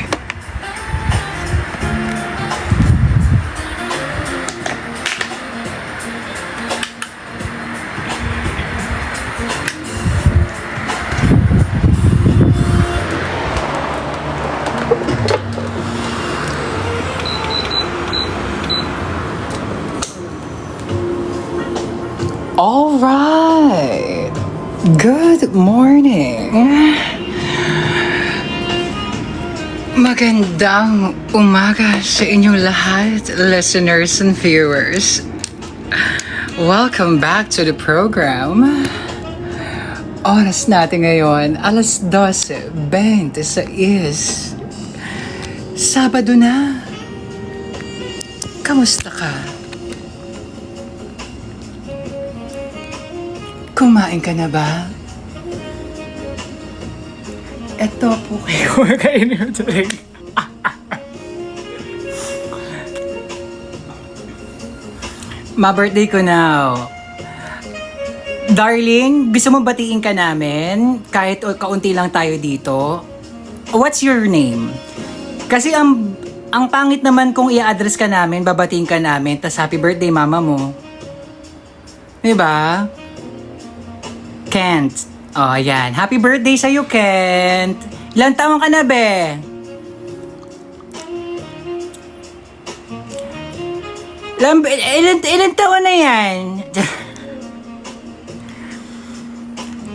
All right. Good morning. Magandang umaga sa inyong lahat, listeners and viewers. Welcome back to the program. Oras natin ngayon, alas 12:26. Sabado na. Kamusta ka? Kumain ka na ba? Eto po kayo. Kumakain mo tuloy. Ma-birthday ko now. Darling, gusto mo batiin ka namin? Kahit kaunti lang tayo dito. What's your name? Kasi ang pangit naman kung i-address ka namin, babatiin ka namin, tas happy birthday mama mo. Diba? Kent. Oh, ayan. Happy birthday sa'yo, Kent. Ilang taon ka na, be? Ilan taon na yan?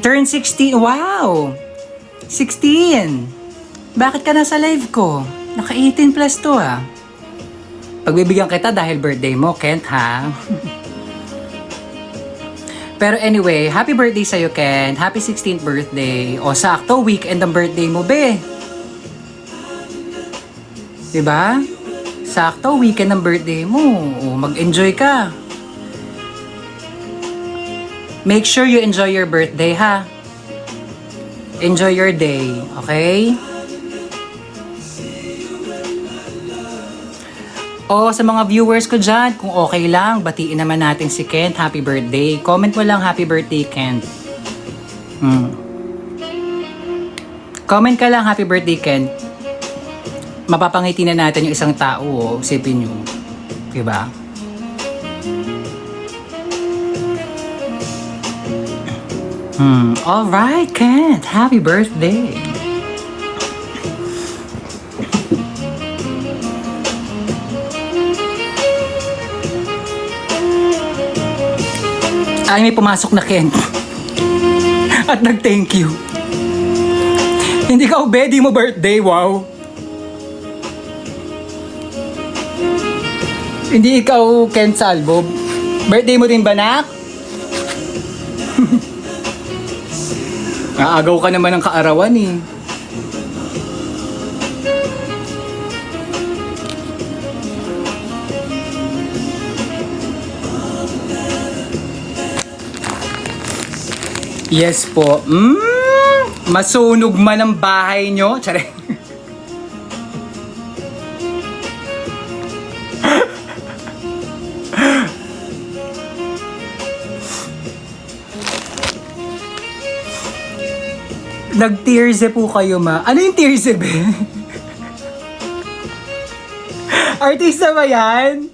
Turn 16. Wow! 16. Bakit ka nasa live ko? Naka 18 plus to, ah. Pagbibigyan kita dahil birthday mo, Kent, ha? Pero anyway, happy birthday sa'yo, Ken. Happy 16th birthday. O, sakto, weekend ang birthday mo, be. Diba? Sakto, weekend ang birthday mo. O, mag-enjoy ka. Make sure you enjoy your birthday, ha? Enjoy your day, okay? O, sa mga viewers ko dyan, kung okay lang, batiin naman natin si Kent. Happy birthday. Comment mo lang, happy birthday, Kent. Comment ka lang, happy birthday, Kent. Mapapangiti na natin yung isang tao, oh. Isipin nyo. Diba? Alright, Kent. Happy birthday. Ay, may pumasok na, Ken. At nag-thank you. Hindi ka ubedi mo birthday, wow. Hindi ikaw, Ken Salvo. Birthday mo din ba, nak? Naagaw ka naman ng kaarawan, eh. Yes po. Masunog man ang bahay nyo. Tsare. Nag-tearse po kayo, ma. Ano yung tearse, be? Artista ba yan?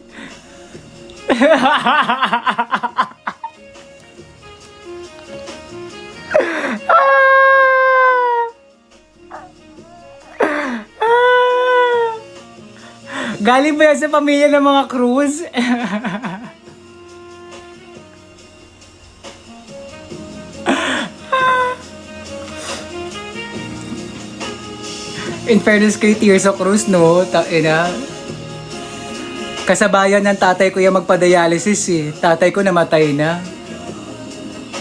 Galing ba yan sa pamilya ng mga Cruz? In fairness kay Tirso Cruz, no? Kasabayan ng tatay ko yung magpa-dialysis eh. Tatay ko namatay na.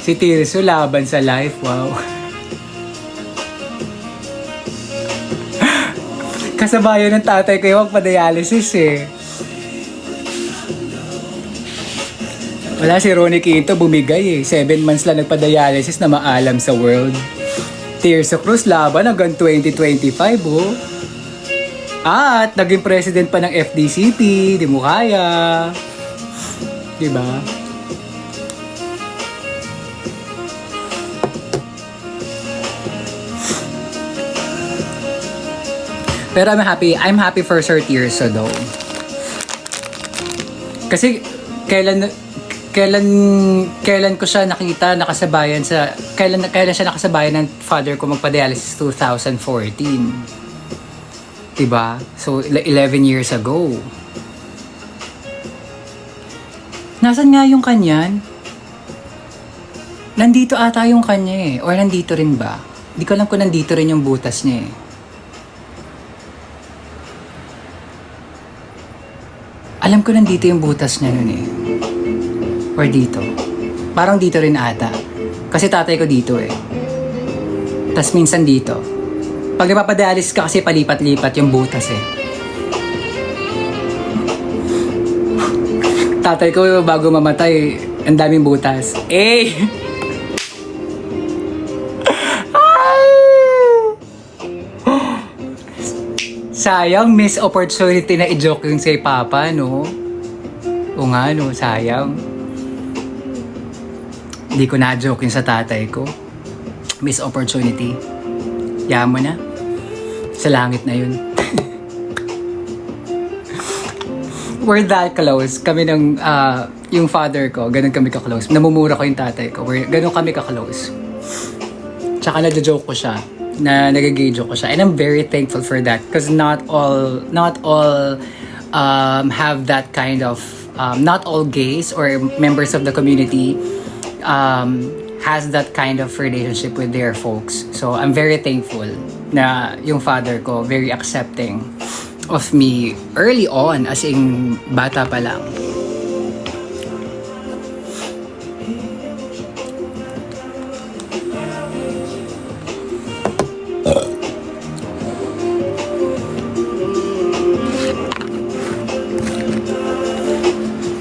Si Tirso laban sa life, wow. Kasabayan ng tatay ko yung magpa-dialysis eh. Wala, si Ronnie Quinto bumigay eh. 7 months lang nagpa-dialysis na maalam sa world. Tirso Cruz laban hanggang 2025 oh. At naging president pa ng FDCP, di mo kaya. Diba? Pero I'm happy for Sir Tirso though. Kasi kailan ko siya nakita nakasabayan sa kailan siya nakasabayan ng father ko magpa-dialysis 2014. Diba? So 11 years ago. Nasaan nga yung kanyan? Nandito ata yung kanya eh. Or nandito rin ba? Di ko alam kung nandito rin yung butas niya eh. Alam ko nandito yung butas niya nun eh. Or dito. Parang dito rin ata. Kasi tatay ko dito eh. Tas minsan dito. Pag napapadialysis ka kasi palipat-lipat yung butas eh. Tatay ko bago mamatay, ang daming butas. Eh! Sayang, miss opportunity na i-joke yun kay Papa, no? O nga, no? Sayang. Hindi ko na-joke yun sa tatay ko. Miss opportunity. Yaman mo na. Sa langit na yun. We're that close. Kami ng, yung father ko, ganun kami ka-close. Namumura ko yung tatay ko. Ganun kami ka-close. Tsaka na-joke ko siya. Nagagay-joke ko siya. And I'm very thankful for that. Because not all have that kind of, not all gays or members of the community has that kind of relationship with their folks. So I'm very thankful na yung father ko very accepting of me early on, as in bata pa lang.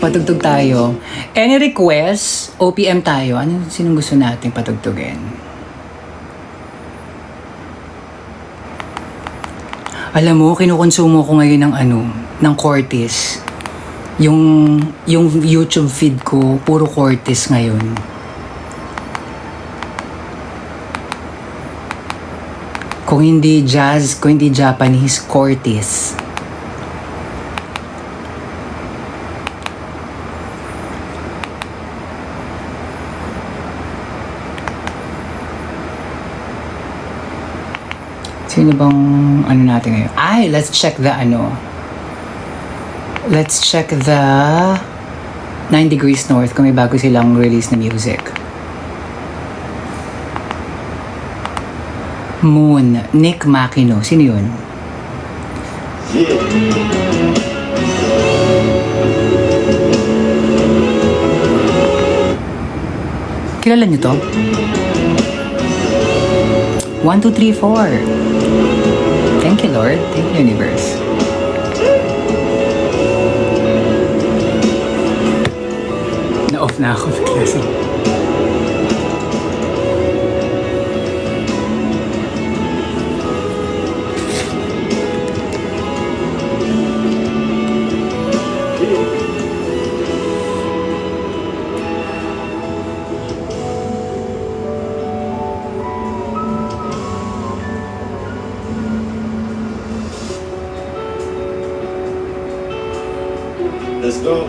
Patugtog tayo. Any requests? OPM tayo. Sinong gusto nating patugtugin? Alam mo, kinukonsumo ko ngayon ng Cortez. Yung YouTube feed ko, puro Cortez ngayon. Kung hindi jazz, kung hindi Japanese, Cortez. Sino bang natin ngayon? Ay, let's check the Let's check the 9 Degrees North kung may bago silang release na music. Moon, Nick Makino. Sino yun? Kilala niyo to? 1, 2, 3, 4. Thank you, Lord. Thank you, Universe. Na-off na ako. go.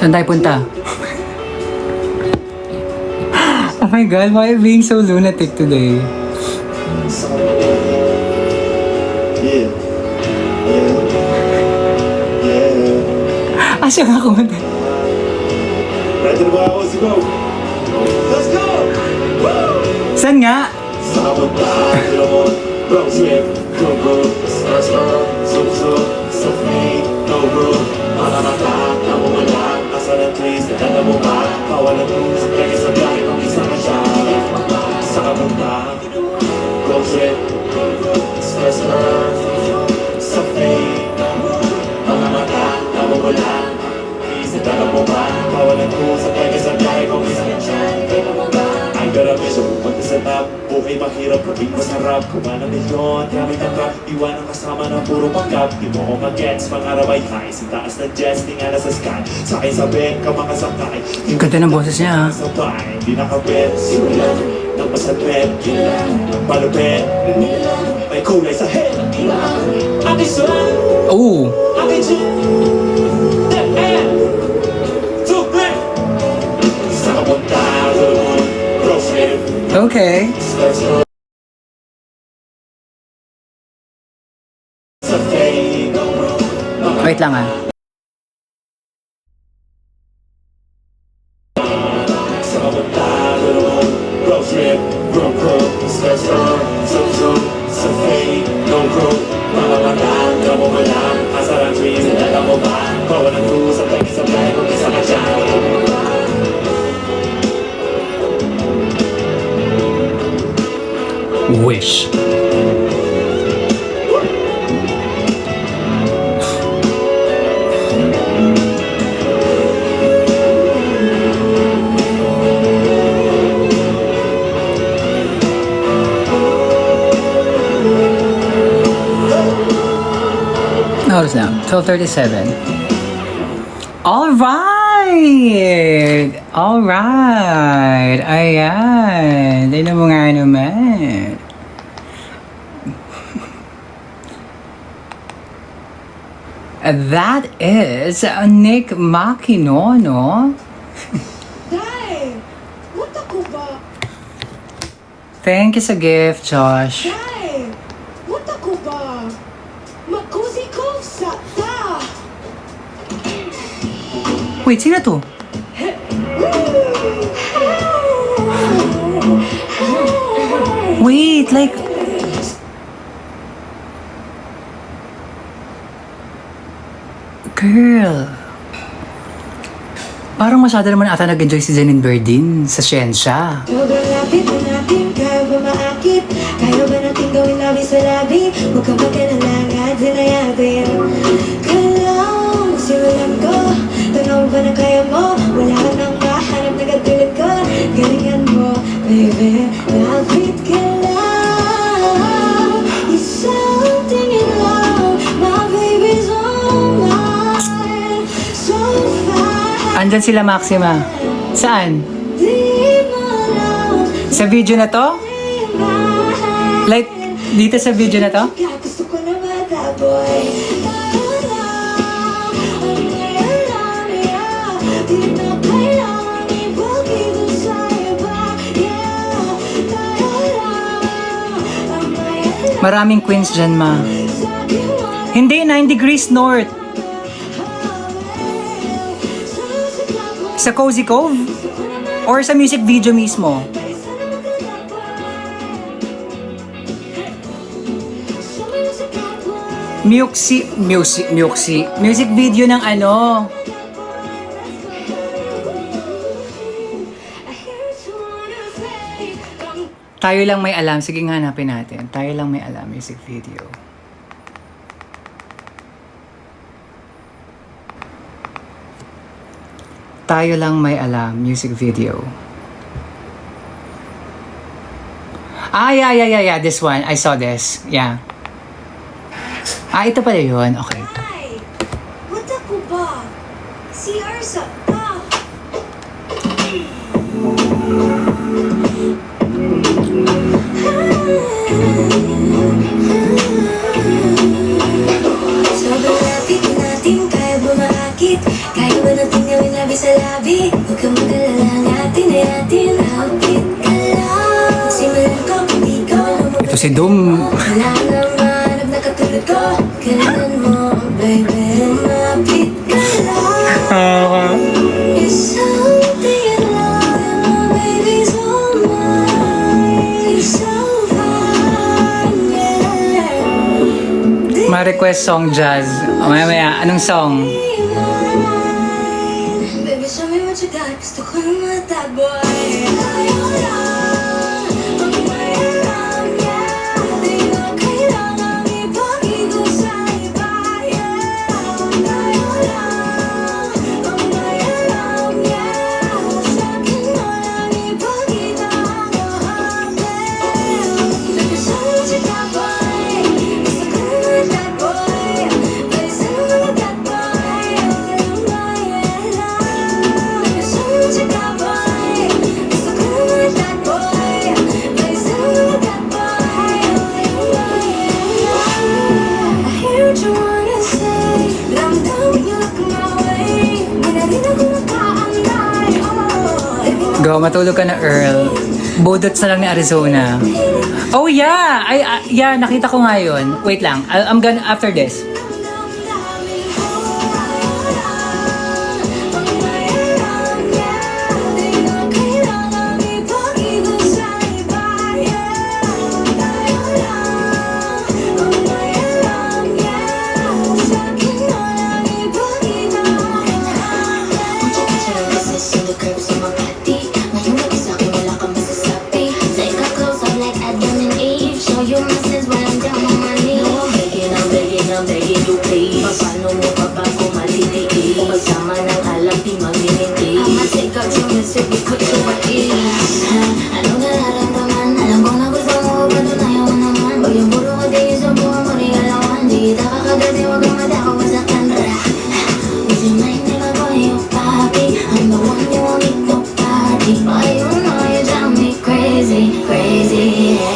Saan tayo punta? Oh my God, why are you being so lunatic today? Yeah. Yeah. Asya nga kumanta. Ready to go? Let's go. Let's go. Woo! Saan nga? Sabot tayo. Road trip. Go, go. Stir, zoom, zoom. So free. No room. Malamata. Namumala. Asa ng trees. Nadala mo ba? Bawal ang rules. Kaya sa biyahe kung isa ka siya. Sa kabunta. Road trip. Stir, so free. Malamata. Namumala. Please, nadala mo ba? Bawal ang rules. Kaya sa biyahe kung isa ka siya. I got a vision, pumunta sa map. Buhay mahirap, kapit masarap. Kuha ng milyon, gamit ang rap. Iwan ang kasama ng puro panggap. Di mo ko mag-gets, pangarap ay high. Sa taas ng jets, tingala sa sky. Sakay sa bed, ka makasakay. Ang ganda ng boses niya, ha? Sabay, di nakabet. Simulan, ng pasapet. Ng palupet. May kulay sa head. Aking sun, Oh! aking chin. That hand. Too big. Sa kapunta, tulungan. Crossfit. Okay. Wait lang, ah. Wish. Notice now, 12:37. All right! All right! Ayan! Tignan mo nga naman. That is Nick Makinono. Dai! What ako ba? Thank you sa gift, Josh. Dai! What ako ba? Mag-cozy ko sa ta! Wait, sino to? Wait, like... Girl. Parang masyado naman ata nag-enjoy si Janine Berdin sa siyensya. Sobrang lapit na natin, kaya ba maakit? Kaya ba natin gawin labi sa labi? Huwag ka ba kailangan sinayatin? Kailangan simulan ko. Tanaw ba na kaya mo? Wala ka nang mahanap na katulad ko. Galingan mo, baby. Lapit ka lang. You're something in love. My baby's all mine. So fine. Andyan sila, Maxima. Saan? Di mo lang. Sa video na to? Like, dito sa video na to? Gusto ko na bata, boy. Di na kailangan ibagay doon sa iba. Maraming queens dyan, ma. Hindi, 9 degrees north. Sa Cozy Cove? Or sa music video mismo? Music video ng ano? Tayo lang may alam. Sige nga, hanapin natin. Tayo lang may alam, music video. Tayo lang may alam, music video. Ah, yeah. This one. I saw this. Yeah. Ah, ito pala yun. Okay. Ay, what ako ba? CR sa ta. Sobrang lapit natin, kaya ba To si Dom. Wala naman ang nakatulad ko. Kailan mo, baby, lumapit ka lang. Isang tingin lang, my baby's all mine. You're so fine, yeah. Ma-request song, Jazz. Maya, anong song? Baby, show me what you got. Gusto ko naman that boy. Tayo lang, ang mayroon, yeah. Di na kailangan ipag-igo sa iba, yeah. Tayo lang, ang mayroon, yeah. Sa akin mo lang ipakita ang hapin. Baby, show me what you got, boy. Gusto ko naman that boy. Baby, show me what you got, boy. Ang mayroon. Baby, show me what you got, boy. Gusto ko naman that boy. Baby, show me what you got, boy. I hear what you wanna say. Ramdam when you look my way. Di na rin ako nakaantay. Oh, Go, matulog ka na, Earl. Budots na lang ni Arizona. Oh, yeah! Yeah, nakita ko nga yun. Wait lang. I'm gonna, after this. You my sins when I'm down on my knees. I'm begging you please. Paano mo pa ba ko maliliit? Pagsama ng alam di maminindi. I'ma take out your misery, put you at ease. Anong nararamdaman? Alam ko na gusto mo, patunayan mo naman. Pag yung puro ka di sa buha mo regalawan. Di kita kakagati, wag kang madakaw sa kanra. Would you mind if I call you papi? I'm the one you want me to party. But you know you drive me crazy, crazy, yeah.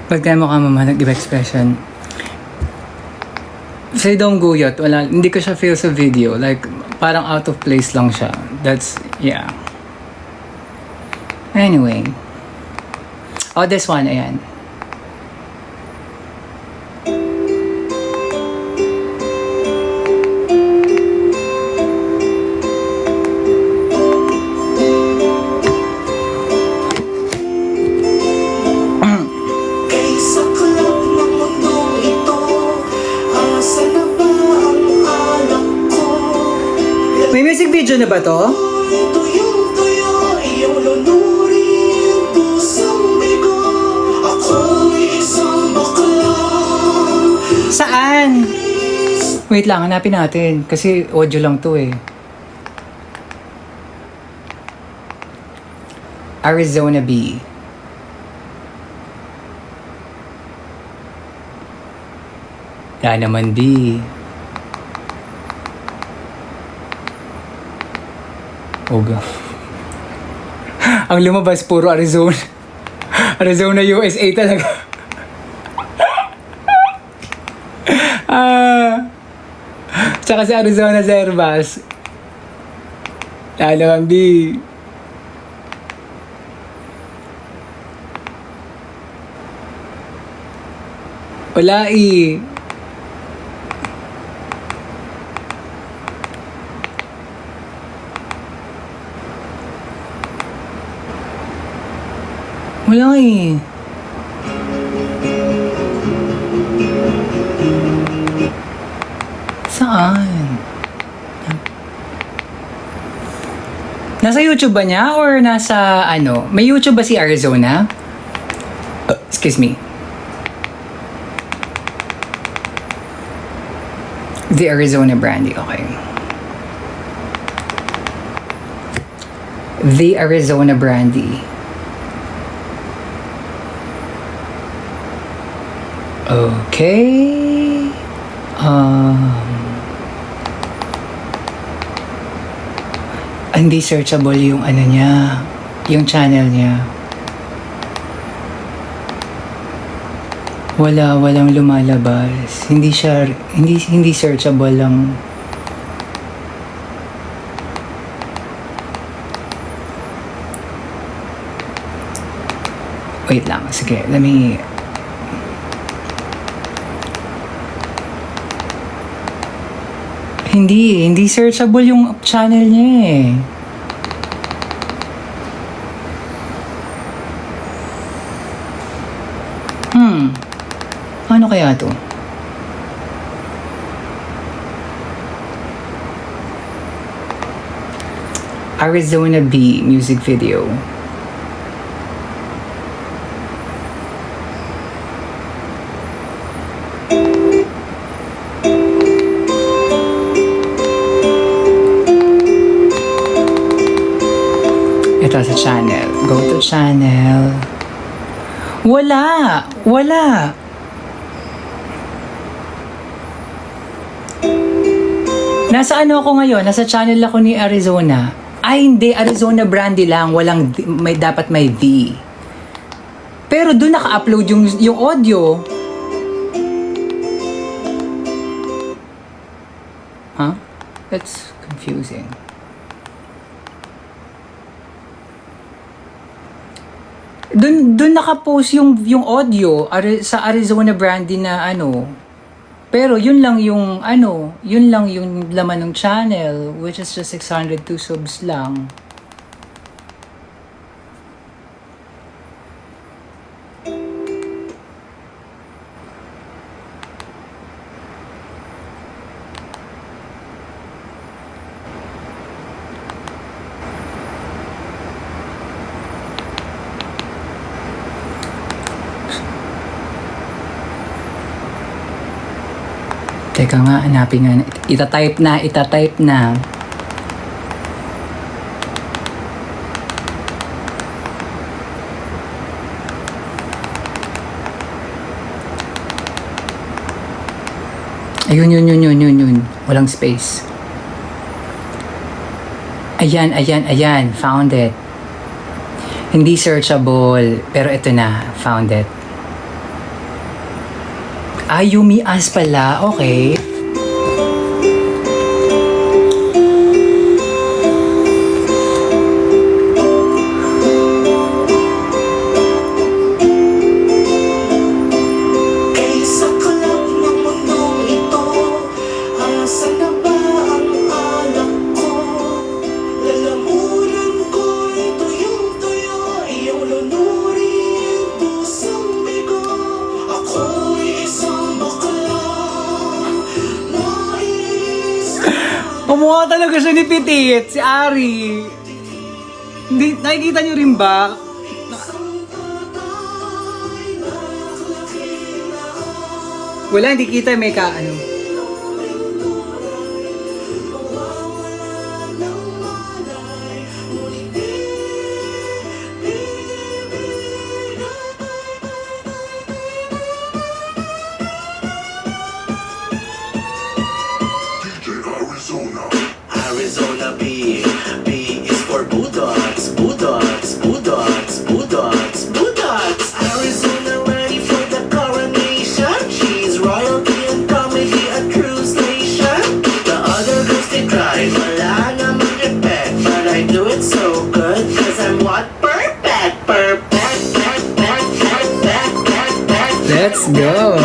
Pagka mo ka mama, nag-iba expression. Sa Dom Guyot, wala, hindi ko siya feel sa video. Like, parang out of place lang siya. That's, yeah. Anyway. Oh, this one, ayan. Sa kulap ng mundong ito, asa na ba ang alak ko? May music video na ba to? Tuyong-tuyo, iyong lunurin, pusong bigo. Ako'y isang bakla. Saan? Wait lang, hanapin natin. Kasi audio lang to eh. Arizona B. Wala naman B. Oga. Ang lumabas puro Arizona. Arizona, USA talaga. Tsaka si Arizona Servas. Wala naman B. Wala eh. Wala eh. Saan? Nasa YouTube ba niya or nasa ano? May YouTube ba si Arizona? Excuse me. The Arizona Brandy, okay. The Arizona Brandy. Okay. Hindi searchable yung ano niya, yung channel niya. Walang lumalabas. Hindi searchable lang. Wait lang, sige, let me... Hindi searchable yung channel niya eh. Ano kaya to? Arizona Bee music video. Ito sa channel. Go to channel. Wala. Nasa ano ako ngayon? Nasa channel ako ni Arizona. Ay, hindi. Arizona Brandy lang. Dapat may V. Pero doon naka-upload yung audio. Huh? That's confusing. Doon naka-post yung audio sa Arizona Brandy na ano. Pero yun lang yung laman ng channel, which is just 602 subs lang. Teka nga, hanapin nga. Itatype na. Ayun. Walang space. Ayan. Found it. Hindi searchable. Pero ito na. Found it. Yumi As pala. Okay. Kumuha talaga siya ni Petit, si Ari. Hindi, nakikita niyo rin ba? Wala, hindi kita may ano. Arizona B is for Bulldogs. Arizona ready for the coronation. She's royalty and comedy, a true station. The other girls they tried, wala namang effect, but I do it so good, cause I'm what? Perfect. Let's go.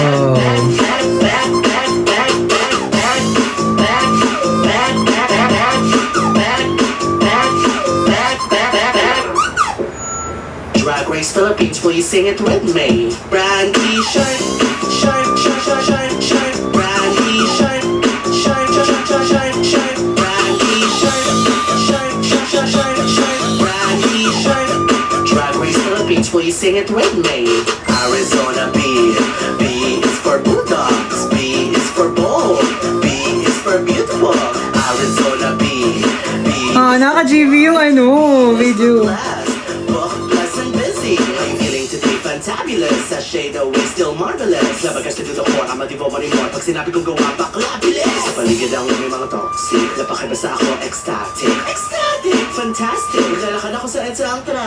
Drag Race Philippines, please sing it with me. Brandy shirt. Brandy shirt. Brandy shirt. Drag Race Philippines, please sing it with me. Arizona B is for Bulldogs. B is for Bold. B GB yung ano, video. Book, blessed and busy. I'm feeling to be fantabulous. Sachet though is still marvelous. Never gets to do the core, I'm a divo anymore. Pag sinabi kong gawa, bakla bilis. Sa paligid ang may mga toxic. Napakibasa ako, ecstatic. Ecstatic, fantastic. Lalakad ako sa etsang tra.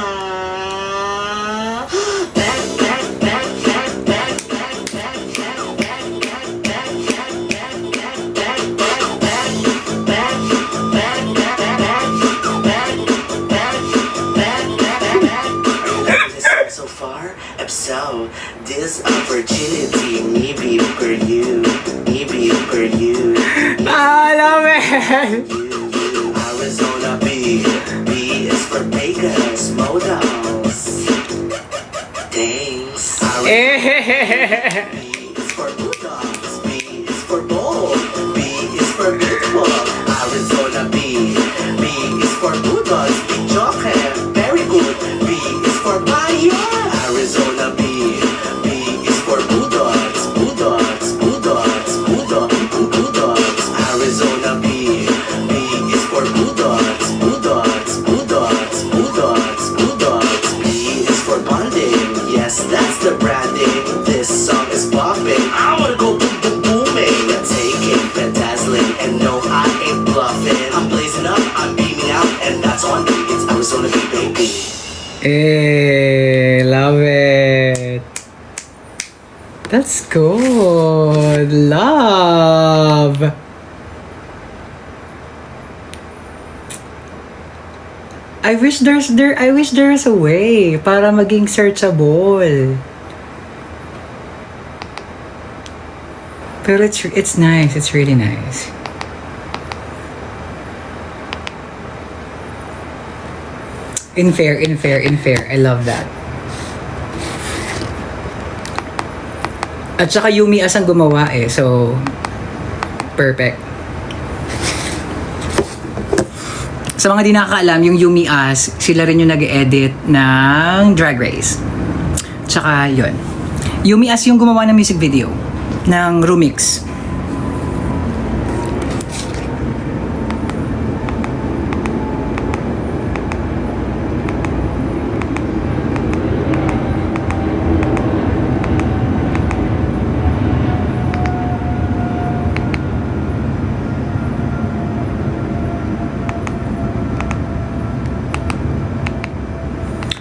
Back, back, back, back, back, back, back, back, back, back, back, back, back, back, back, back, back, back. So far, so this opportunity, maybe for you, maybe for you. I love it! Arizona B, B is for Vegas, modals. Thanks. Eh. B is for Bulldogs, B is for bold, B is for beautiful. Arizona B, B is for Bulldogs, big joke, very good. B is for Bayo. Arizona B, B is for Bulldogs, Bulldogs, Bulldogs, Bulldogs, Bulldogs. Arizona B, B is for Bulldogs, Bulldogs, Bulldogs, Bulldogs, Bulldogs. B is for bonding, yes, that's the branding. This song is popping, I wanna go boom boom booming. Taking, bedazzling, and no, I ain't bluffing. I'm blazing up, I'm beaming out, and that's on me. It's Arizona B, baby. Eh, love it. That's good. Love. I wish there's a way para maging searchable. Pero it's nice. It's really nice. In fair. I love that. At saka Yumi As ang gumawa eh. So, perfect. Sa mga di nakakaalam, yung Yumi As, sila rin yung nag-edit ng Drag Race. Tsaka yun. Yumi As yung gumawa ng music video ng Rumix.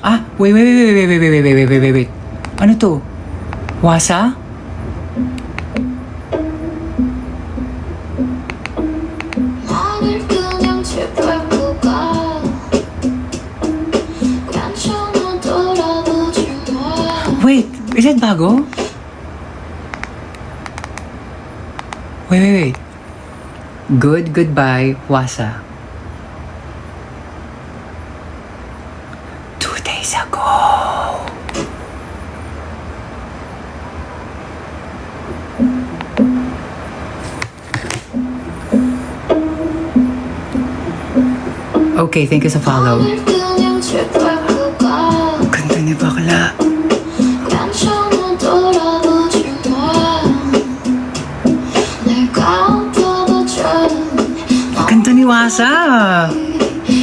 Ah, wait. Ano to? Wasa? 나를 그냥 제발 가 괜찮아 돌아보지 마 Wait, is it bago? Wait. Goodbye, Wasa. 2 days ago. Okay, thank you sa follow. 나를 그냥 제발 가 Ganda ni bakla. 괜찮아 돌아보지 마 내가 엎어져 Ganda ni Wasa.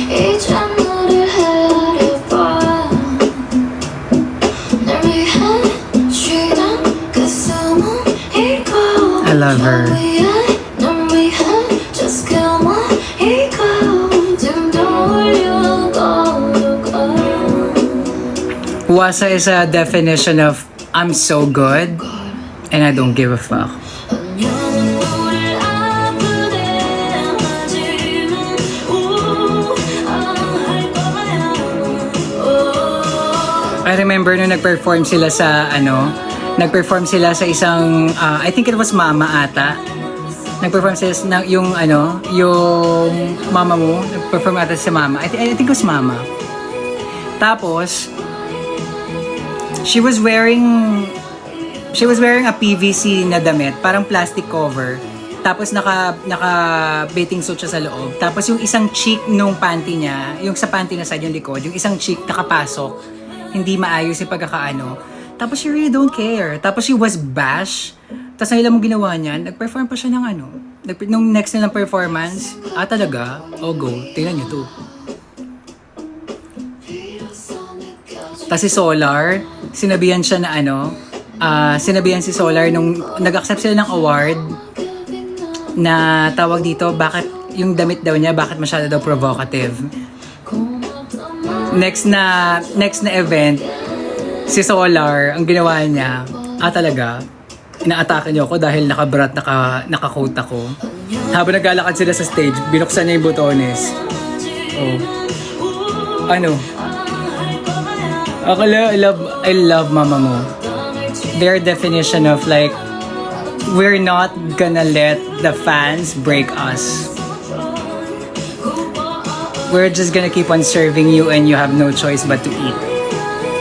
이제 너를 헤아려봐 날 위해 쉬던 그 숨은 이거 I love her. 널 위해 just 그만 이거 좀 돌려가 Wasa is a definition of I'm so good and I don't give a fuck. 안녕은 너를 아프게 하지만 할 거야 I remember nung nag-perform sila sa isang I think it was Mama ata. Nag-perform sila yung mama mo, nag-perform ata si Mama. I think it was Mama. Tapos she was wearing a PVC na damit, parang plastic cover. Tapos naka bathing suit siya sa loob. Tapos yung isang cheek nung panty niya, yung sa panty na side yung likod, yung isang cheek nakapasok. Hindi maayos yung pagkakaano. Tapos she really don't care. Tapos she was bash. Tapos nila mo ginawa niyan, nag-perform pa siya ng nung next nilang performance. Talaga? Oh, go. Tingnan niyo to. Tapos si Solar, sinabihan siya na sinabihan si Solar nung nag-accept sila ng award na tawag dito, bakit yung damit daw niya, bakit masyado daw provocative. Next na event, si Solar, ang ginawa niya, talaga, inaatake niyo ako dahil naka-brat, naka-coat ako. Habang naglalakad sila sa stage, binuksan niya yung botones. Oh. Ano? I love Mama Mo. Their definition of like, we're not gonna let the fans break us. We're just gonna keep on serving you and you have no choice but to eat.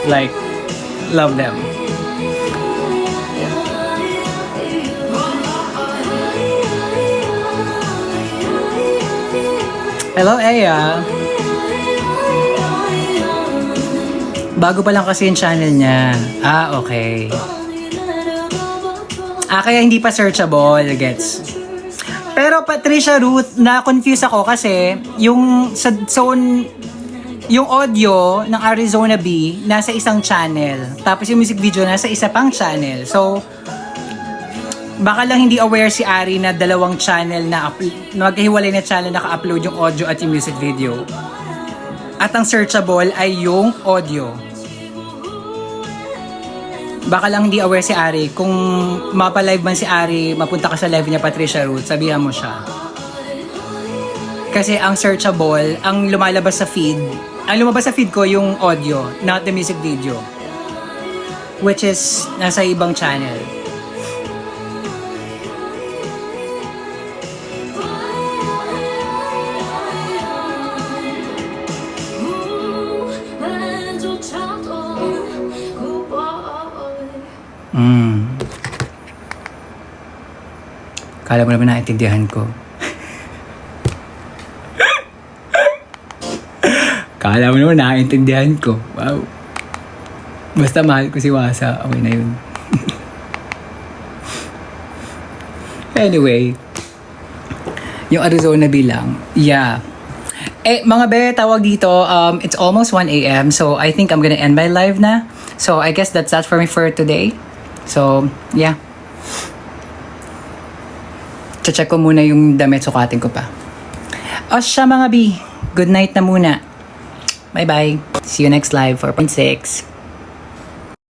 Like, love them. Hello, Aya. Bago pa lang kasi yung channel niya. Okay. Kaya hindi pa searchable, gets. Pero Patricia Ruth, na-confuse ako kasi yung sa zone, yung audio ng Arizona B nasa isang channel. Tapos yung music video nasa isa pang channel. So, baka lang hindi aware si Ari na dalawang channel na maghiwalay na channel naka-upload yung audio at yung music video. At ang searchable ay yung audio. Baka lang hindi aware si Ari. Kung mapalive man si Ari, mapunta ka sa live niya, Patricia Ruth, sabihan mo siya. Kasi ang searchable, ang lumabas sa feed ko yung audio, not the music video. Which is nasa ibang channel. Kala mo naman naintindihan ko. Kala mo naman naintindihan ko. Wow. Basta mahal ko si Wasa. Okay na yun. Anyway. Yung Arizona bilang. Yeah. Mga be, tawag dito. It's almost 1 a.m. So, I think I'm gonna end my live na. So, I guess that's that for me for today. So, yeah. Check ko muna yung damit, sukatin ko pa. Siya mga B. Good night na muna. Bye-bye. See you next live, 4.6.